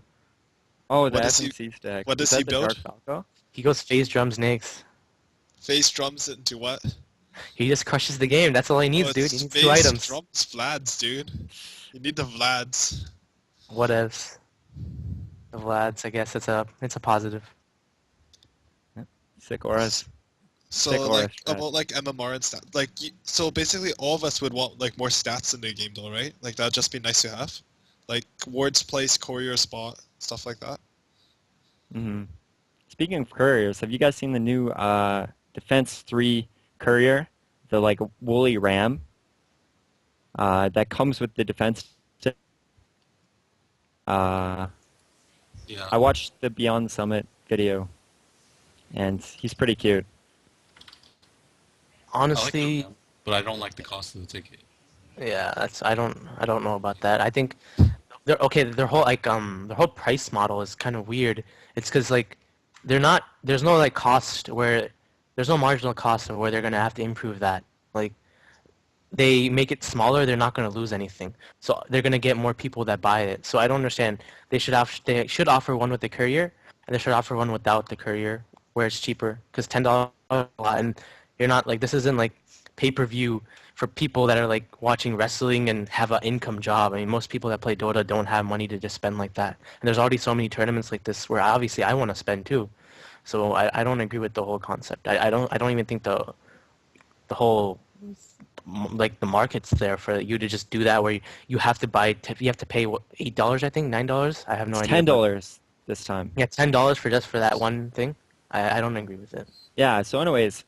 Speaker 1: Oh, the
Speaker 2: What does he
Speaker 1: FNC stack.
Speaker 2: what
Speaker 1: Is
Speaker 2: does he
Speaker 1: that the
Speaker 2: build?
Speaker 1: Dark Falco?
Speaker 3: He goes phase drums Nakes.
Speaker 2: Phase drums into what?
Speaker 3: He just crushes the game. That's all he
Speaker 2: Oh,
Speaker 3: needs, dude. He
Speaker 2: it's
Speaker 3: needs 2
Speaker 2: phase
Speaker 3: items.
Speaker 2: drums Vlads, dude. You need the Vlads.
Speaker 3: Whatevs. The Vlads, I guess it's a positive.
Speaker 1: Sick auras. Sick
Speaker 2: So like
Speaker 1: aura strat.
Speaker 2: about like MMR and stat, like so basically all of us would want like more stats in the game though, right? Like that'd just be nice to have, like wards place, courier spot, stuff like that.
Speaker 1: Hmm. Speaking of couriers, have you guys seen the new Defense 3 courier? The like woolly ram that comes with the defense. Uh,
Speaker 4: Yeah.
Speaker 1: I watched the Beyond Summit video, and he's pretty cute.
Speaker 4: I like the
Speaker 3: Honestly,
Speaker 4: RAM, but I don't like the cost of the ticket.
Speaker 3: yeah, that's I don't know about that. I think they're okay. Their whole price model is kind of weird. It's because like there's no like cost where there's no marginal cost of where they're gonna have to improve that. Like they make it smaller, they're not gonna lose anything. So they're gonna get more people that buy it. So I don't understand. They should offer one with the courier, and they should offer one without the courier, where it's cheaper. Because $10 a lot, and you're not like this isn't like pay-per-view for people that are like watching wrestling and have an income job. I mean, most people that play Dota don't have money to just spend like that. And there's already so many tournaments like this where obviously I want to spend too. So I don't agree with the whole concept. I don't even think the whole like the market's there for you to just do that where you have to you have to pay what, $8 I think $9 I have no
Speaker 1: It's
Speaker 3: idea,
Speaker 1: ten
Speaker 3: but
Speaker 1: dollars this time.
Speaker 3: yeah, $10 for just for that one thing. I don't agree with it.
Speaker 1: Yeah. So, anyways,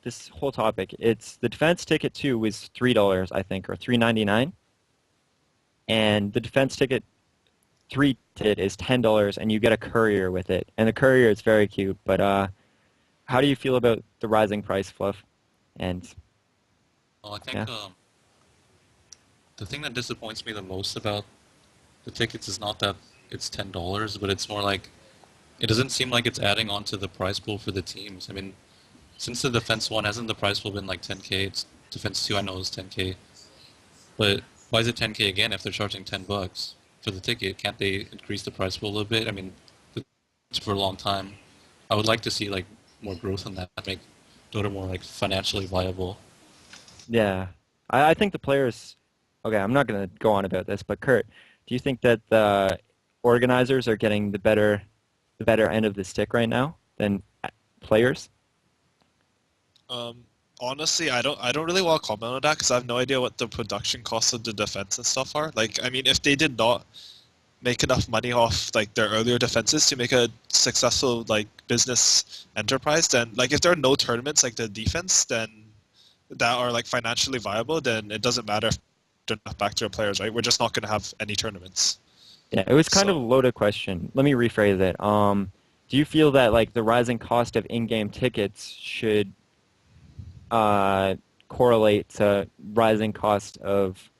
Speaker 1: this whole topic, it's the defense ticket 2 was $3, I think, or $3.99, and the defense ticket 3 ticket is $10, and you get a courier with it, and the courier is very cute. But how do you feel about the rising price, Fluff? And
Speaker 4: Well, I
Speaker 1: yeah.
Speaker 4: think the thing that disappoints me the most about the tickets is not that it's $10, but it's more like it doesn't seem like it's adding on to the prize pool for the teams. I mean, since the defense one, hasn't the prize pool been like 10K? It's defense two, I know is 10K, but why is it 10K again if they're charging $10 for the ticket? Can't they increase the prize pool a little bit? I mean, it's for a long time. I would like to see like more growth on that, make Dota more like financially viable.
Speaker 1: Yeah, I think the players. Okay, I'm not going to go on about this, but Kurt, do you think that the organizers are getting the better end of the stick right now than players?
Speaker 2: Um, honestly, I don't really want to comment on that because I have no idea what the production costs of the defense and stuff are. Like, I mean, if they did not make enough money off like their earlier defenses to make a successful like business enterprise, then like if there are no tournaments like the defense, then that are like financially viable, then it doesn't matter if they're not back to their players, right? We're just not going to have any tournaments.
Speaker 1: Yeah, it was kind of a
Speaker 2: So,
Speaker 1: loaded question. Let me rephrase it. Do you feel that like the rising cost of in-game tickets should uh, correlate to rising cost of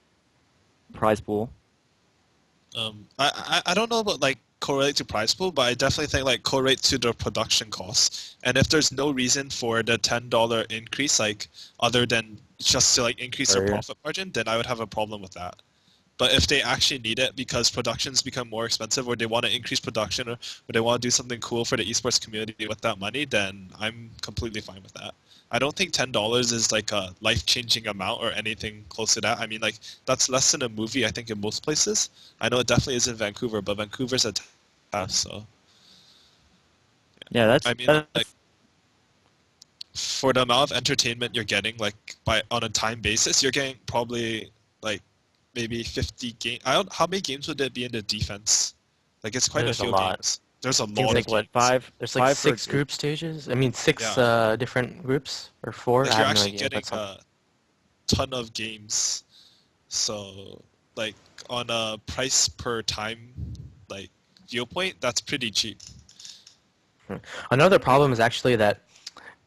Speaker 1: prize pool?
Speaker 2: I don't know about like correlate to price pool, but I definitely think like correlate to the production costs. And if there's no reason for the $10 increase, like other than just to like increase their
Speaker 1: Or
Speaker 2: profit margin, then I would have a problem with that. But if they actually need it because productions become more expensive, or they want to increase production, or they want to do something cool for the esports community with that money, then I'm completely fine with that. I don't think $10 is like a life-changing amount or anything close to that. I mean, like that's less than a movie, I think, in most places. I know it definitely is in Vancouver, but Vancouver's a town, so
Speaker 1: yeah,
Speaker 2: I mean, like
Speaker 1: that's
Speaker 2: for the amount of entertainment you're getting, like by on a time basis, you're getting probably like maybe 50 game. I don't. How many games would there be in the defense? Like it's quite a
Speaker 3: There's a
Speaker 2: few
Speaker 3: lot.
Speaker 2: games. There's a
Speaker 3: I think
Speaker 2: lot
Speaker 3: it's
Speaker 2: of
Speaker 3: like what?
Speaker 2: games.
Speaker 3: There's like
Speaker 1: five for a
Speaker 3: six
Speaker 1: group.
Speaker 3: group stages. I mean, six
Speaker 2: Yeah,
Speaker 3: different groups or four. I
Speaker 2: like you're
Speaker 3: have no
Speaker 2: actually
Speaker 3: idea,
Speaker 2: getting
Speaker 3: but some.
Speaker 2: a ton of games. So like on a price per time like viewpoint, that's pretty cheap.
Speaker 3: Hmm. Another problem is actually that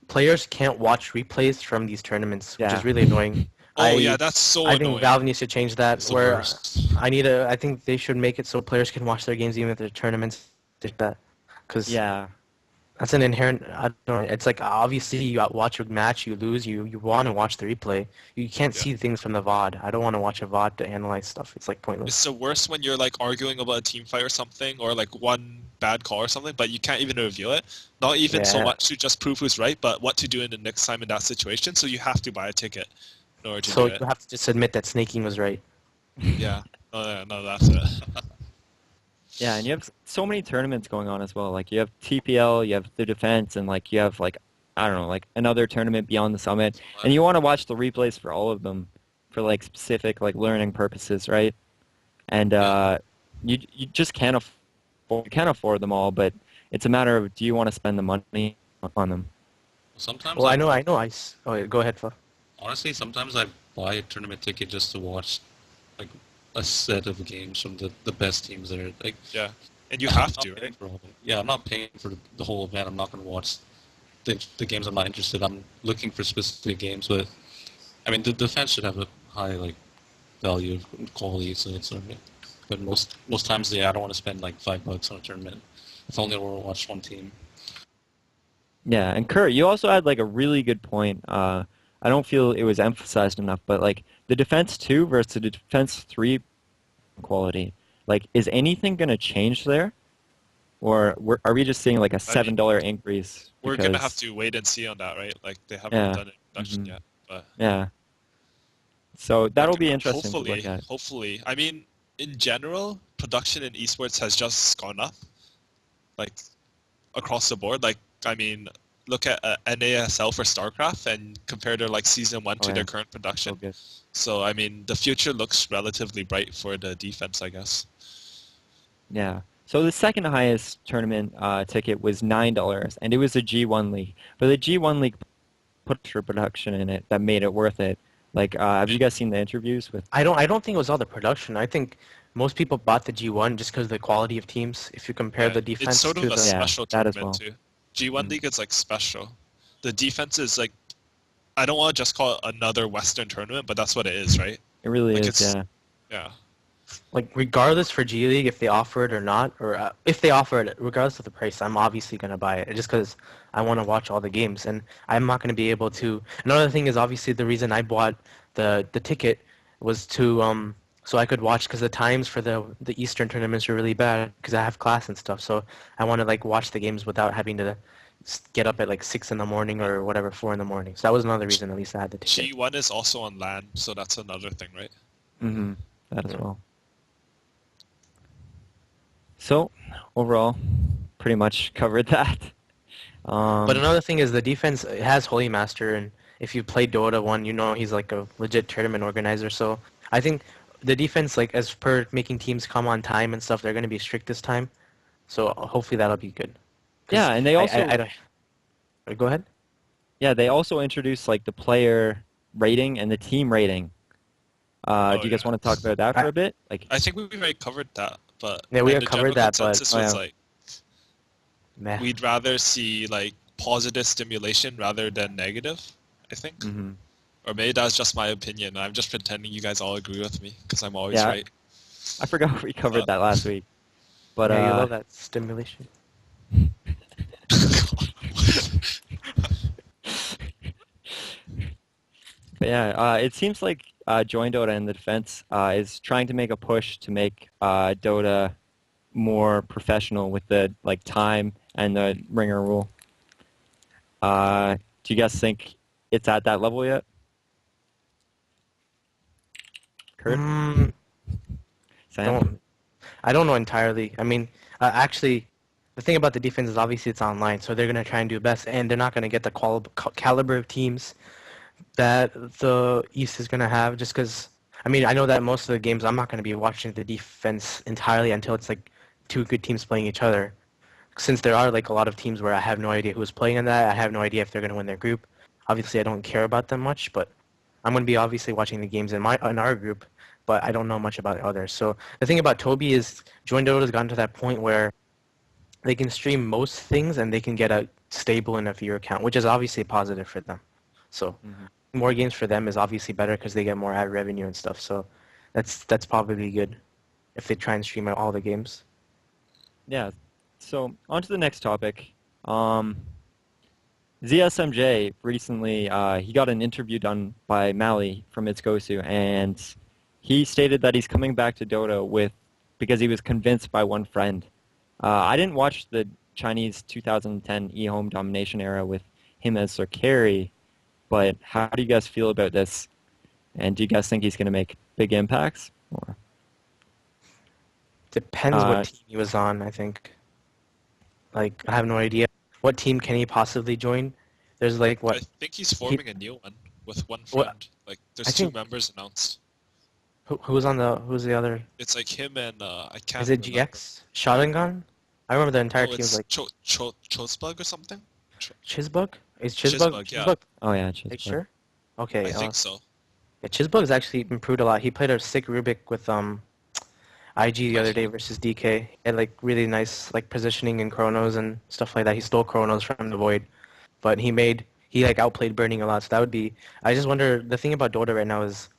Speaker 3: players can't watch replays from these tournaments, which is
Speaker 1: Yeah.
Speaker 3: really annoying.
Speaker 2: Oh yeah,
Speaker 3: I
Speaker 2: that's so
Speaker 3: I think
Speaker 2: annoying.
Speaker 3: Valve needs to change that.
Speaker 4: It's the
Speaker 3: Where
Speaker 4: worst.
Speaker 3: I think they should make it so players can watch their games even if they're tournaments. That, because
Speaker 1: Yeah.
Speaker 3: that's an inherent. I don't know. It's like obviously you watch a match, you lose, you want to watch the replay. You can't
Speaker 2: Yeah.
Speaker 3: see things from the VOD. I don't want to watch a VOD to analyze stuff. It's like
Speaker 2: It's
Speaker 3: pointless.
Speaker 2: the worst when you're like arguing about a team fight or something, or like one bad call or something, but you can't even review it. Not even so
Speaker 3: Yeah.
Speaker 2: much to just prove who's right, but what to do in the next time in that situation. So you have to buy a ticket in order to
Speaker 3: So
Speaker 2: do
Speaker 3: you
Speaker 2: it.
Speaker 3: have to just admit that snaking was right.
Speaker 2: Yeah. No, no, no, that's it.
Speaker 1: Yeah, and you have so many tournaments going on as well. Like you have TPL, you have the defense, and like you have like I don't know, like another tournament beyond the summit, and you want to watch the replays for all of them for like specific like learning purposes, right? And
Speaker 4: Yeah.
Speaker 1: you just can't afford them all, but it's a matter of do you want to spend the money on them?
Speaker 4: Sometimes
Speaker 3: Well,
Speaker 4: I
Speaker 3: I know. Oh, yeah, go ahead, Fluff.
Speaker 4: honestly sometimes I buy a tournament ticket just to watch like a set of games from the best teams there. Like
Speaker 2: Yeah. And you
Speaker 4: I'm
Speaker 2: have
Speaker 4: not
Speaker 2: to,
Speaker 4: paying
Speaker 2: right?
Speaker 4: for all of it. Yeah, I'm not paying for the whole event. I'm not going to watch the games I'm not interested. I'm looking for specific games, but I mean the defense should have a high like value of quality, so it's alright. But most times, yeah, I don't want to spend like $5 on a tournament. If only I want to watch one team.
Speaker 1: Yeah, and Kurt, you also had like a really good point. I don't feel it was emphasized enough, but like the defense 2 versus the defense 3 quality, like is anything going to change there? Or are we just seeing like a
Speaker 2: I mean,
Speaker 1: $7 increase
Speaker 2: we're gonna have
Speaker 1: because
Speaker 2: to wait and see on that, right? Like they haven't
Speaker 1: yeah,
Speaker 2: done an introduction
Speaker 1: hmm
Speaker 2: yet, but
Speaker 1: yeah. So
Speaker 2: like
Speaker 1: that'll be interesting to look at.
Speaker 2: hopefully. I mean, in general, production in esports has just gone up, like across the board. Like, I mean, look at NASL for StarCraft and compare their like season one
Speaker 1: Oh
Speaker 2: to their
Speaker 1: yeah,
Speaker 2: current
Speaker 1: so
Speaker 2: production.
Speaker 1: good.
Speaker 2: So, I mean, the future looks relatively bright for the defense, I guess.
Speaker 1: Yeah. So the second highest tournament ticket was $9, and it was a G1 league. But the G1 league put extra production in it that made it worth it. Like, have you
Speaker 2: And
Speaker 1: guys seen the interviews with?
Speaker 3: I don't think it was all the production. I think most people bought the G1 just because of the quality of teams. If you compare
Speaker 2: yeah,
Speaker 3: the
Speaker 2: it's
Speaker 3: defense
Speaker 2: sort
Speaker 3: to
Speaker 2: of a
Speaker 3: the
Speaker 1: Yeah,
Speaker 2: special
Speaker 1: that as
Speaker 2: tournament
Speaker 1: well.
Speaker 2: too. G1
Speaker 1: Mm.
Speaker 2: League is like special. The defense is like I don't want to just call it another Western tournament, but that's what it is, right?
Speaker 1: It really
Speaker 2: Like
Speaker 1: is.
Speaker 2: it's
Speaker 1: Yeah.
Speaker 2: yeah,
Speaker 3: like regardless for G League if they offer it or not, or if they offer it, regardless of the price, I'm obviously gonna buy it just because I want to watch all the games, and I'm not gonna be able to. Another thing is obviously the reason I bought the ticket was to so I could watch because the times for the Eastern tournaments are really bad because I have class and stuff. So I want to like watch the games without having to get up at like 6 in the morning
Speaker 2: yeah.
Speaker 3: or whatever 4 in the morning. So that was another reason at least I had the ticket.
Speaker 2: G1 is also on LAN, so that's another thing, right?
Speaker 1: Mm-hmm. That as
Speaker 3: Yeah.
Speaker 1: well. So overall, pretty much covered that.
Speaker 3: But
Speaker 1: Um,
Speaker 3: another thing is the defense has Holy Master, and if you play Dota 1, you know he's like a legit tournament organizer. So I think the defense, like as per making teams come on time and stuff, they're going to be strict this time. So hopefully that'll be good.
Speaker 1: Yeah,
Speaker 3: Because
Speaker 1: and they
Speaker 3: I
Speaker 1: also
Speaker 3: don't. Go ahead.
Speaker 1: yeah, they also introduced like the player rating and the team rating.
Speaker 2: Oh
Speaker 1: Do you guys
Speaker 2: yeah.
Speaker 1: want to talk about that for
Speaker 3: I,
Speaker 1: a bit? Like,
Speaker 2: I think we've already covered that, but
Speaker 3: yeah, we
Speaker 2: like
Speaker 3: have
Speaker 2: the
Speaker 3: covered
Speaker 2: general
Speaker 3: that, but
Speaker 2: consensus
Speaker 1: oh
Speaker 2: was
Speaker 1: yeah,
Speaker 2: like
Speaker 3: meh.
Speaker 2: we'd rather see like positive stimulation rather than negative, I think.
Speaker 1: hmm
Speaker 2: Or maybe that's just my opinion. I'm just pretending you guys all agree with me because I'm always
Speaker 1: yeah,
Speaker 2: right.
Speaker 1: I forgot we covered
Speaker 2: But
Speaker 1: that last week. But
Speaker 3: Yeah, you love that stimulation.
Speaker 1: but yeah, it seems like Join Dota in the defense is trying to make a push to make Dota more professional with the like time and the ringer rule. Do you guys think it's at that level yet, Kurt?
Speaker 3: Mm,
Speaker 1: Sam?
Speaker 3: don't I don't know entirely. I mean, actually, the thing about the defense is obviously it's online, so they're gonna try and do best, and they're not gonna get the caliber of teams that the East is gonna have. Just because, I mean, I know that most of the games I'm not gonna be watching the defense entirely until it's like two good teams playing each other. Since there are like a lot of teams where I have no idea who's playing in that, I have no idea if they're gonna win their group. Obviously, I don't care about them much, but I'm gonna be obviously watching the games in our group, but I don't know much about others. So the thing about Toby is Join Dota has gotten to that point where they can stream most things and they can get a stable enough viewer count, which is obviously positive for them. So
Speaker 1: hmm
Speaker 3: more games for them is obviously better because they get more ad revenue and stuff. So that's probably good if they try and stream out all the games.
Speaker 1: Yeah. So on to the next topic. ZSMJ recently he got an interview done by Mally from Itsugosu, and he stated that he's coming back to Dota with because he was convinced by one friend. I didn't watch the Chinese 2010 eHome domination era with him as their carry, but how do you guys feel about this? And do you guys think he's going to make big impacts? Or,
Speaker 3: Depends what
Speaker 1: uh,
Speaker 3: team he was on, I think. Like, I have no idea. What team can he possibly join? There's like
Speaker 2: I
Speaker 3: what
Speaker 2: think he's
Speaker 3: he
Speaker 2: forming a new one with one
Speaker 3: what
Speaker 2: friend. Like
Speaker 3: I
Speaker 2: there's two
Speaker 3: think
Speaker 2: members announced.
Speaker 3: who's the other?
Speaker 2: It's like him and I
Speaker 3: Is
Speaker 2: can't
Speaker 3: it
Speaker 2: remember.
Speaker 3: GX? Sharingan? I remember the entire
Speaker 2: No,
Speaker 3: team was
Speaker 2: it's
Speaker 3: like
Speaker 2: Chosbug or something.
Speaker 3: Chizbug? Is
Speaker 2: Chizbug, yeah,
Speaker 3: Chizbug?
Speaker 1: oh yeah,
Speaker 3: Like
Speaker 1: just
Speaker 3: sure? Okay,
Speaker 2: I think so.
Speaker 3: yeah, Chizbug's actually improved a lot. He played a sick Rubik with IG the other day
Speaker 2: IG.
Speaker 3: versus DK. He had like really nice like positioning and chronos and stuff like that. He stole chronos from the void, but he like outplayed Burning a lot. So that would be. I just wonder. The thing about Dota right now is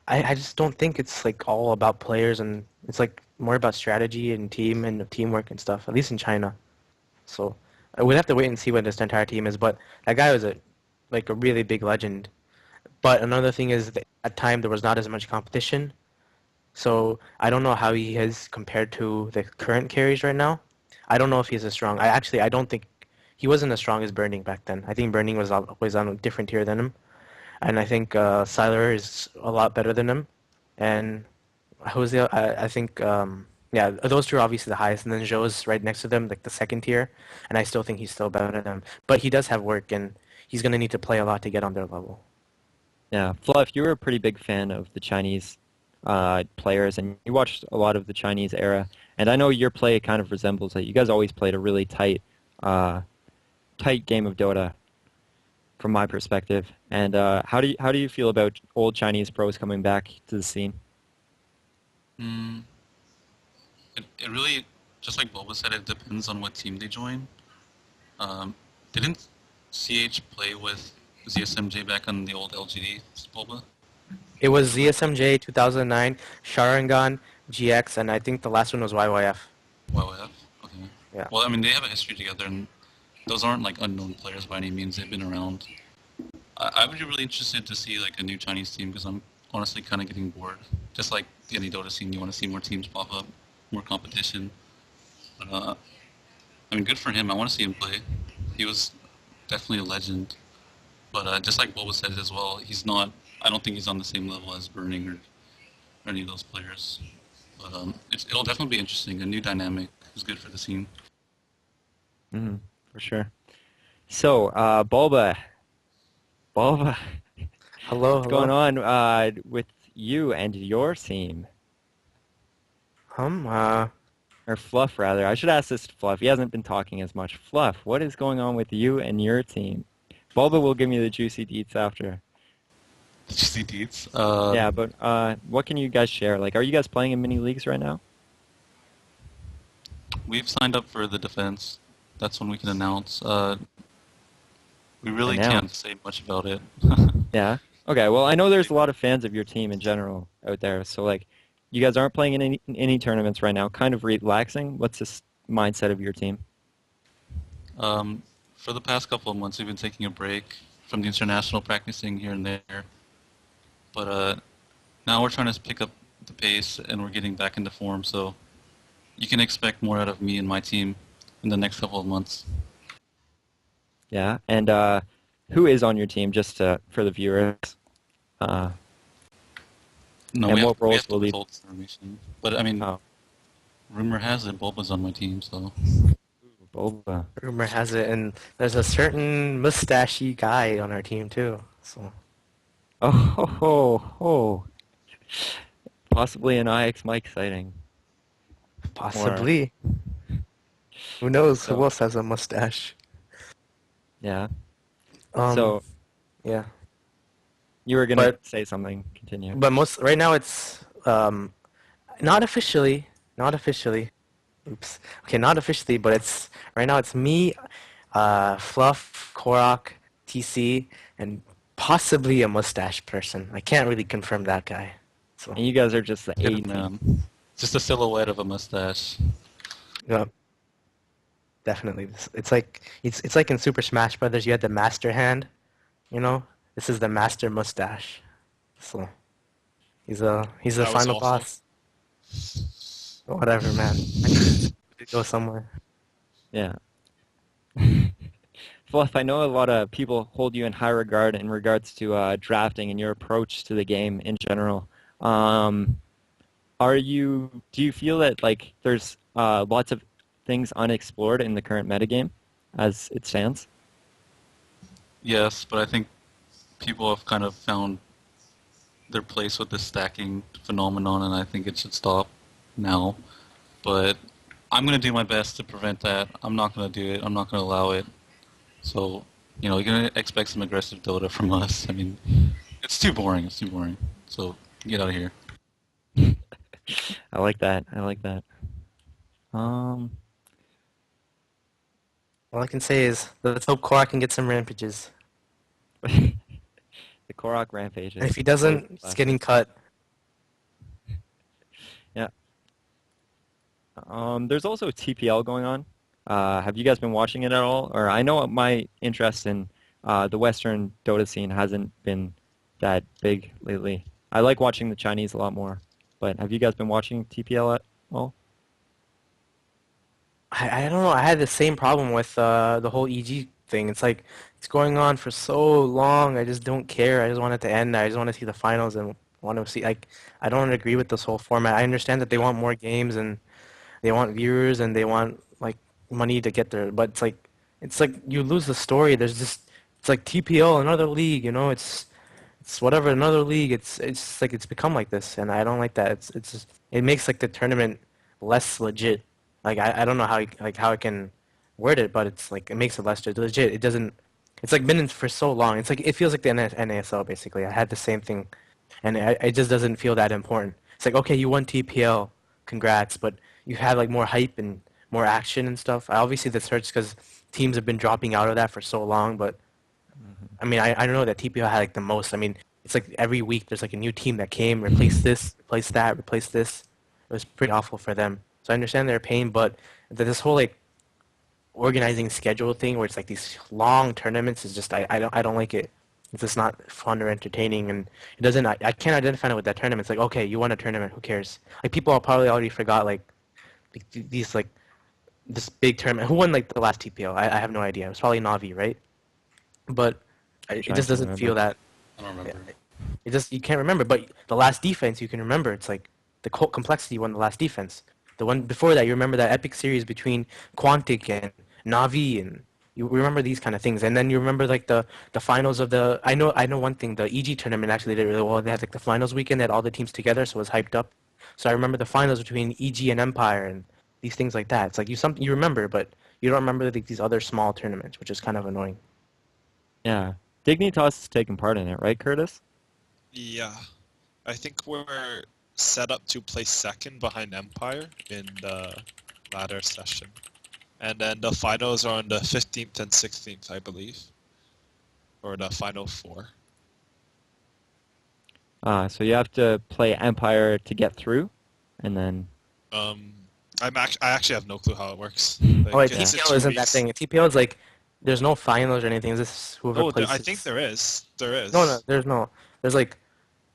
Speaker 3: I just don't think it's like all about players and it's like more about strategy and team and teamwork and stuff. At least in China. So we'd have to wait and see what this entire team is. But that guy was a really big legend. But another thing is that at time there was not as much competition. So I don't know how he is compared to the current carries right now. I don't know if he's as strong. I don't think he wasn't as strong as Burning back then. I think Burning was always on a different tier than him, and I think Siler is a lot better than him. And who's the? I think yeah, those two are obviously the highest, and then Zhou's right next to them, like the second tier. And I still think he's still better than them. But he does have work, and he's gonna need to play a lot to get on their level.
Speaker 1: yeah. Fluff, you were a pretty big fan of the Chinese players, and you watched a lot of the Chinese era. And I know your play kind of resembles that. You guys always played a really uh, tight game of Dota, from my perspective. And how do you feel about old Chinese pros coming back to the scene?
Speaker 4: Mm, it really, just like Bulba said, it depends on what team they join. Um, didn't CH play with ZSMJ back on the old LGD, Bulba?
Speaker 3: It was ZSMJ 2009, Sharingan, GX, and I think the last one was YYF.
Speaker 4: YYF? Okay.
Speaker 3: Yeah.
Speaker 4: Well, I mean, they have a history together, and those aren't like unknown players by any means. They've been around. I would be really interested to see like a new Chinese team because I'm honestly kind of getting bored. Just like the NEODota scene, you want to see more teams pop up, more competition. But I mean, good for him. I want to see him play. He was definitely a legend. But just like Boba said as well, he's not. I don't think he's on the same level as Burning or any of those players. But it'll definitely be interesting. A new dynamic is good for the scene.
Speaker 1: Hmm for sure. So, Bulba, Bulba,
Speaker 3: Hello,
Speaker 1: what's going
Speaker 3: hello.
Speaker 1: on with you and your team?
Speaker 3: Um, uh,
Speaker 1: Or Fluff, rather. I should ask this to Fluff. He hasn't been talking as much. Fluff, what is going on with you and your team? Bulba will give me the juicy deets after.
Speaker 4: Did you see Deeds?
Speaker 1: Yeah, but what can you guys share? Like, are you guys playing in mini leagues right now?
Speaker 4: We've signed up for the defense. That's when we can announce. We really can't
Speaker 1: Announce.
Speaker 4: say much about it.
Speaker 1: Yeah. Okay. Well, I know there's a lot of fans of your team in general out there. So, like, you guys aren't playing in any tournaments right now. Kind of relaxing. What's this mindset of your team?
Speaker 4: Um, for the past couple of months, we've been taking a break from the international practicing here and there. But now we're trying to pick up the pace and we're getting back into form. So you can expect more out of me and my team in the next couple of months.
Speaker 1: Yeah. And who is on your team, just for the viewers? Uh,
Speaker 4: No,
Speaker 1: and what
Speaker 4: we
Speaker 1: roles
Speaker 4: have to
Speaker 1: will he?
Speaker 4: withhold this information. But I mean,
Speaker 1: Oh,
Speaker 4: rumor has it Bulba's on my team, so
Speaker 1: Bulba.
Speaker 3: rumor has it, and there's a certain mustachy guy on our team too. So
Speaker 1: Oh, ho, ho, ho. Possibly an IX Mike sighting. Or
Speaker 3: possibly, who knows who
Speaker 1: so.
Speaker 3: else has a mustache?
Speaker 1: Yeah.
Speaker 3: Um,
Speaker 1: So
Speaker 3: yeah,
Speaker 1: you were gonna
Speaker 3: but
Speaker 1: say something. Continue.
Speaker 3: most right now it's not officially, not officially. Oops. Okay, not officially, but it's right now it's me, Fluff, Korok, TC, and possibly a mustache person. I can't really confirm that guy. So,
Speaker 1: And you guys are just the
Speaker 4: hit
Speaker 1: A
Speaker 4: him
Speaker 1: team.
Speaker 4: down. Just a silhouette of a mustache.
Speaker 3: yeah, definitely. It's like in Super Smash Brothers, you had the master hand, you know? This is the master mustache. So, he's the
Speaker 2: That was
Speaker 3: final
Speaker 2: awful.
Speaker 3: boss. Whatever, man. I need to go somewhere.
Speaker 1: Yeah. Fluff, I know a lot of people hold you in high regard in regards to drafting and your approach to the game in general. Um, do you feel that like there's lots of things unexplored in the current metagame as it stands?
Speaker 4: Yes, but I think people have kind of found their place with this stacking phenomenon, and I think it should stop now. But I'm gonna do my best to prevent that. I'm not gonna do it. I'm not gonna allow it. So, you're gonna expect some aggressive Dota from us. I mean, it's too boring. It's too boring. So, get out of here.
Speaker 1: I like that. I like that. Um,
Speaker 3: All I can say is, let's hope Korra can get some rampages.
Speaker 1: the Korok
Speaker 3: And
Speaker 1: rampages.
Speaker 3: if he
Speaker 1: Always
Speaker 3: doesn't,
Speaker 1: a
Speaker 3: he's
Speaker 1: blast.
Speaker 3: getting cut.
Speaker 1: Yeah. There's also TPL going on. Have you guys been watching it at all? Or I know my interest in the Western Dota scene hasn't been that big lately. I like watching the Chinese a lot more. But have you guys been watching TPL at all?
Speaker 3: I don't know. I had the same problem with the whole EG thing. It's like it's going on for so long. I just don't care. I just want it to end. I just want to see the finals and want to see. Like, I don't agree with this whole format. I understand that they want more games and they want viewers and they want like money to get there. But it's like you lose the story. There's just it's like TPL, another league. You know, it's whatever another league. It's just like it's become like this, and I don't like that. It's just, it makes like the tournament less legit. Like I don't know how I can word it, but it's like it makes it less legit. It doesn't. It's like been in for so long. It's like it feels like the NASL basically. I had the same thing, and it just doesn't feel that important. It's like okay, you won TPL, congrats, but you had like more hype and more action and stuff. Obviously this hurts because teams have been dropping out of that for so long, but
Speaker 1: Hmm.
Speaker 3: I mean, I don't know that TPO had like the most. I mean, it's like every week there's like a new team that came, replaced this, replaced that, replaced this. It was pretty awful for them. So I understand their pain, but this whole like organizing schedule thing where it's like these long tournaments is just I don't like it. It's just not fun or entertaining, and it doesn't. I can't identify it with that tournament. It's like okay, you won a tournament, who cares? Like people probably already forgot these like this big tournament. Who won like the last TPO? I have no idea. It was probably Navi, right? But it
Speaker 1: Trying
Speaker 3: just
Speaker 1: to
Speaker 3: doesn't feel
Speaker 1: remember.
Speaker 3: that.
Speaker 4: I don't remember.
Speaker 3: It just you can't remember. But the last defense you can remember. It's like the complexity won the last defense. The one before that you remember that epic series between Quantic and Navi and You remember these kind of things, and then you remember like the finals of the. I know one thing. The EG tournament actually did really well. They had like the finals weekend. They had all the teams together, so it was hyped up. So I remember the finals between EG and Empire and these things like that. It's like you remember, but you don't remember like these other small tournaments, which is kind of annoying.
Speaker 1: Yeah. Dignitas is taking part in it, right, Curtis?
Speaker 2: Yeah, I think we're set up to place second behind Empire in the ladder session. And then the finals are on the 15th and 16th, I believe. Or the final four.
Speaker 1: So you have to play Empire to get through, and then
Speaker 2: Um, I actually have no clue how it works.
Speaker 3: Oh,
Speaker 2: Like,
Speaker 3: wait,
Speaker 2: it's in
Speaker 3: TPL
Speaker 2: two
Speaker 3: isn't that
Speaker 2: weeks.
Speaker 3: thing. TPL is like there's no finals or anything. It's just whoever
Speaker 2: Oh, I think
Speaker 3: places.
Speaker 2: there is. There
Speaker 3: No, no,
Speaker 2: is.
Speaker 3: there's no. There's like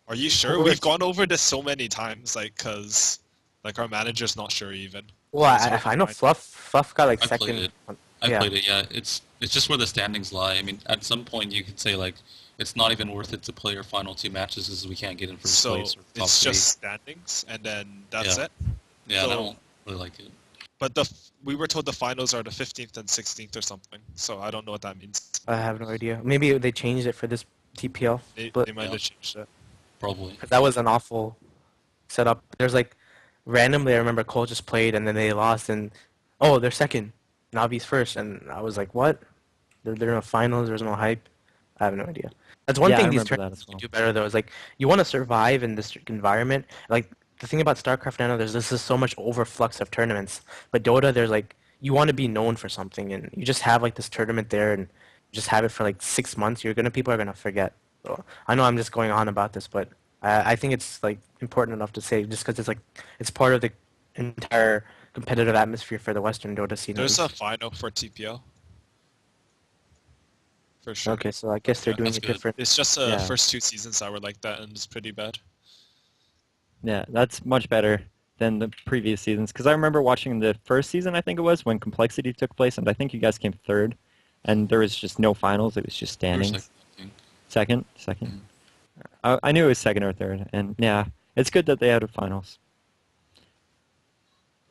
Speaker 2: Are you sure?
Speaker 3: whoever.
Speaker 2: We've gone over this so many times, like, cause like our manager's not sure even.
Speaker 3: Well,
Speaker 2: So it's hard to
Speaker 3: I know
Speaker 2: find.
Speaker 3: Fluff got like
Speaker 4: I played
Speaker 3: second.
Speaker 4: it. I
Speaker 3: Yeah.
Speaker 4: played it. Yeah, it's just where the standings lie. I mean, at some point you could say like it's not even worth it to play our final two matches because we can't get in first
Speaker 2: So
Speaker 4: place or top
Speaker 2: it's
Speaker 4: three.
Speaker 2: just standings, and then that's
Speaker 4: Yeah,
Speaker 2: it.
Speaker 4: yeah, and I
Speaker 2: So,
Speaker 4: don't really like it.
Speaker 2: but we were told the finals are the 15th and 16th or something. So I don't know what that means.
Speaker 3: I have no idea. Maybe they changed it for this TPL, but
Speaker 2: They might
Speaker 4: Yeah,
Speaker 2: have changed it.
Speaker 4: probably.
Speaker 3: because that was an awful setup. There's like randomly, I remember Cole just played and then they lost and oh, they're second. Navi's first, and I was like, what? They're in the finals. There's no hype. I have no idea. That's one
Speaker 1: yeah, I
Speaker 3: thing these
Speaker 1: remember that
Speaker 3: tournaments
Speaker 1: as
Speaker 3: can
Speaker 1: well.
Speaker 3: do better though. Is like you want to survive in this environment. Like the thing about StarCraft now, there's this is so much overflux of tournaments. But Dota, there's like you want to be known for something, and you just have like this tournament there, and you just have it for like 6 months. People are gonna forget. So I know I'm just going on about this, but I think it's like important enough to say just because it's like it's part of the entire competitive atmosphere for the Western Dota scene at
Speaker 2: There's a
Speaker 3: least.
Speaker 2: final for TPO for sure.
Speaker 3: Okay, so I guess they're
Speaker 2: Yeah,
Speaker 3: doing
Speaker 4: That's
Speaker 3: it
Speaker 4: good.
Speaker 3: different.
Speaker 2: it's just the
Speaker 1: Yeah,
Speaker 2: first two seasons that were like that, and it's pretty bad.
Speaker 1: yeah, that's much better than the previous seasons. Because I remember watching the first season, I think it was, when Complexity took place, and I think you guys came third, and there was just no finals. It was just
Speaker 4: We were second,
Speaker 1: standings.
Speaker 4: I think.
Speaker 1: Second, second.
Speaker 4: Mhm.
Speaker 1: I knew it was second or third, and yeah, it's good that they had a finals.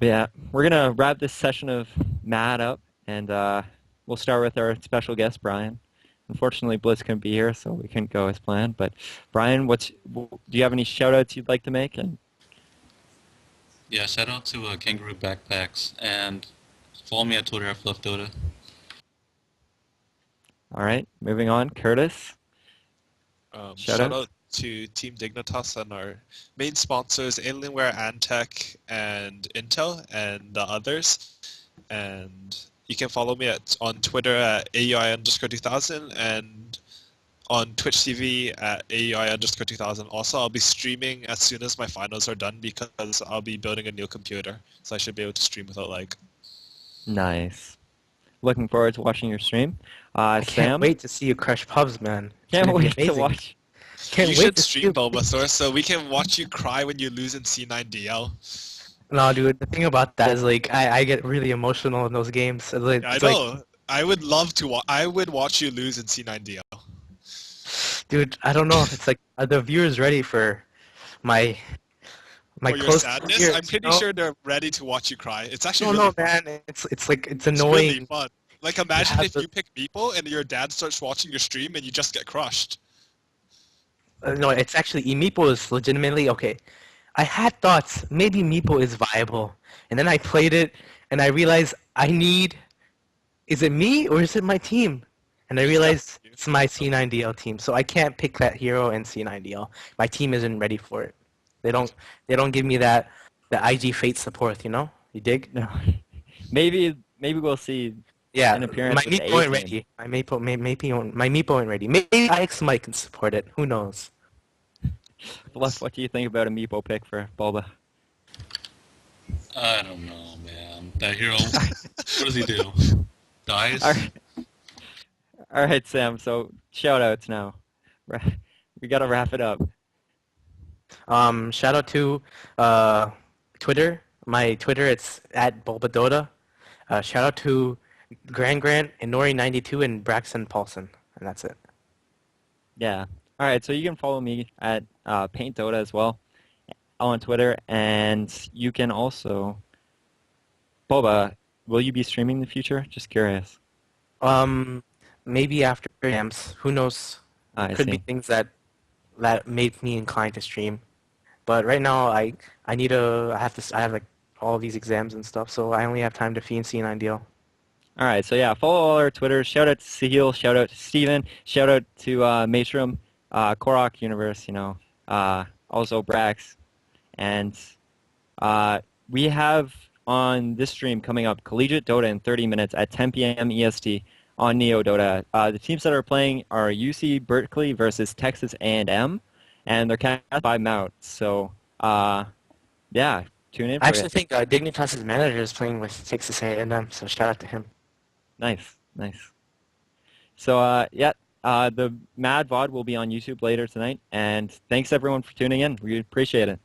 Speaker 1: But yeah, we're gonna wrap this session of Mad up, and we'll start with our special guest, Brian. Unfortunately, Blitz couldn't be here, so we couldn't go as planned. But Brian, do you have any shout-outs you'd like to make? And
Speaker 4: Yeah, shout out to Kangaroo Backpacks and follow me at Twitter at Fluffdota.
Speaker 1: all right, moving on, Curtis, shout
Speaker 2: Shout
Speaker 1: out.
Speaker 2: out to Team Dignitas and our main sponsors, Alienware, Antec, and Intel, and the others. And you can follow me on Twitter at AUI_2000 and on Twitch TV at AUI_2000. Also, I'll be streaming as soon as my finals are done because I'll be building a new computer. So I should be able to stream without lag.
Speaker 1: Nice. Looking forward to watching your stream.
Speaker 3: I can't
Speaker 1: Sam,
Speaker 3: wait to see you crush pubs, man. It's
Speaker 1: can't
Speaker 3: gonna be
Speaker 1: wait to
Speaker 3: amazing.
Speaker 1: watch.
Speaker 2: You
Speaker 3: Can't wait
Speaker 2: should
Speaker 3: to see
Speaker 2: stream
Speaker 3: you.
Speaker 2: Bulbasaur so we can watch you cry when you lose in C9DL.
Speaker 3: No, dude. The thing about that is like I get really emotional in those games.
Speaker 2: I
Speaker 3: It's like,
Speaker 2: know. I would love to. I would watch you lose in C9DL.
Speaker 3: dude, I don't know. It's like are the viewers ready for my my
Speaker 2: For your
Speaker 3: close
Speaker 2: sadness, I'm
Speaker 3: peers?
Speaker 2: pretty sure they're ready to watch you cry. It's actually
Speaker 3: No,
Speaker 2: really
Speaker 3: no,
Speaker 2: fun.
Speaker 3: man. It's like it's
Speaker 2: It's really
Speaker 3: annoying.
Speaker 2: fun. Like,
Speaker 3: You
Speaker 2: imagine
Speaker 3: have
Speaker 2: if
Speaker 3: the
Speaker 2: you pick Meeple and your dad starts watching your stream and you just get crushed.
Speaker 3: no. It's actually Meepo is legitimately okay. I had thoughts maybe Meepo is viable, and then I played it and I realized I need. Is it me or is it my team? And I
Speaker 2: It's
Speaker 3: realized
Speaker 2: definitely
Speaker 3: it's my C9DL team, so I can't pick that hero in C9DL. My team isn't ready for it. They
Speaker 2: you.
Speaker 3: don't. They don't give me that the IG Fate support. You know? You dig?
Speaker 1: No, maybe we'll see
Speaker 3: Yeah.
Speaker 1: an
Speaker 3: My
Speaker 1: appearance with the
Speaker 3: Meepo
Speaker 1: A
Speaker 3: ain't
Speaker 1: team.
Speaker 3: ready. My Meepo ain't ready. Maybe IX Mike can support it. Who knows?
Speaker 1: Bluff, what do you think about a Meepo pick for Bulba?
Speaker 4: I don't know, man. That hero, what does he do?
Speaker 1: All
Speaker 4: Dies?
Speaker 1: right, all right, Sam. So shout outs now. Ra- We gotta wrap it up.
Speaker 3: Shout out to Twitter. My Twitter, it's at BulbaDota. Shout out to Grant, Inori92, and Braxton Paulson. And that's it.
Speaker 1: Yeah. All right. So you can follow me at PAINTGOLD as well on Twitter, and you can also Boba. Will you be streaming in the future? Just curious.
Speaker 3: Um, maybe after exams. Who knows?
Speaker 1: I
Speaker 3: Could be
Speaker 1: see.
Speaker 3: things that make me inclined to stream. But right now, I need to. I have like all these exams and stuff, so I only have time to fiend see an ideal.
Speaker 1: All right, so yeah, follow all our Twitters. Shout out to Sahil, shout out to Steven, shout out to Matrim, Korok Universe, also Brax. And we have on this stream coming up Collegiate Dota in 30 minutes at 10 p.m. EST on NEODota. The teams that are playing are UC Berkeley versus Texas A&M, and they're cast by Mount. So, yeah, tune in
Speaker 3: I
Speaker 1: for it.
Speaker 3: actually think Dignitas's manager is playing with Texas A&M, so shout out to him.
Speaker 1: Nice, nice. So, yeah, the Mad VOD will be on YouTube later tonight, and thanks everyone for tuning in. We appreciate it.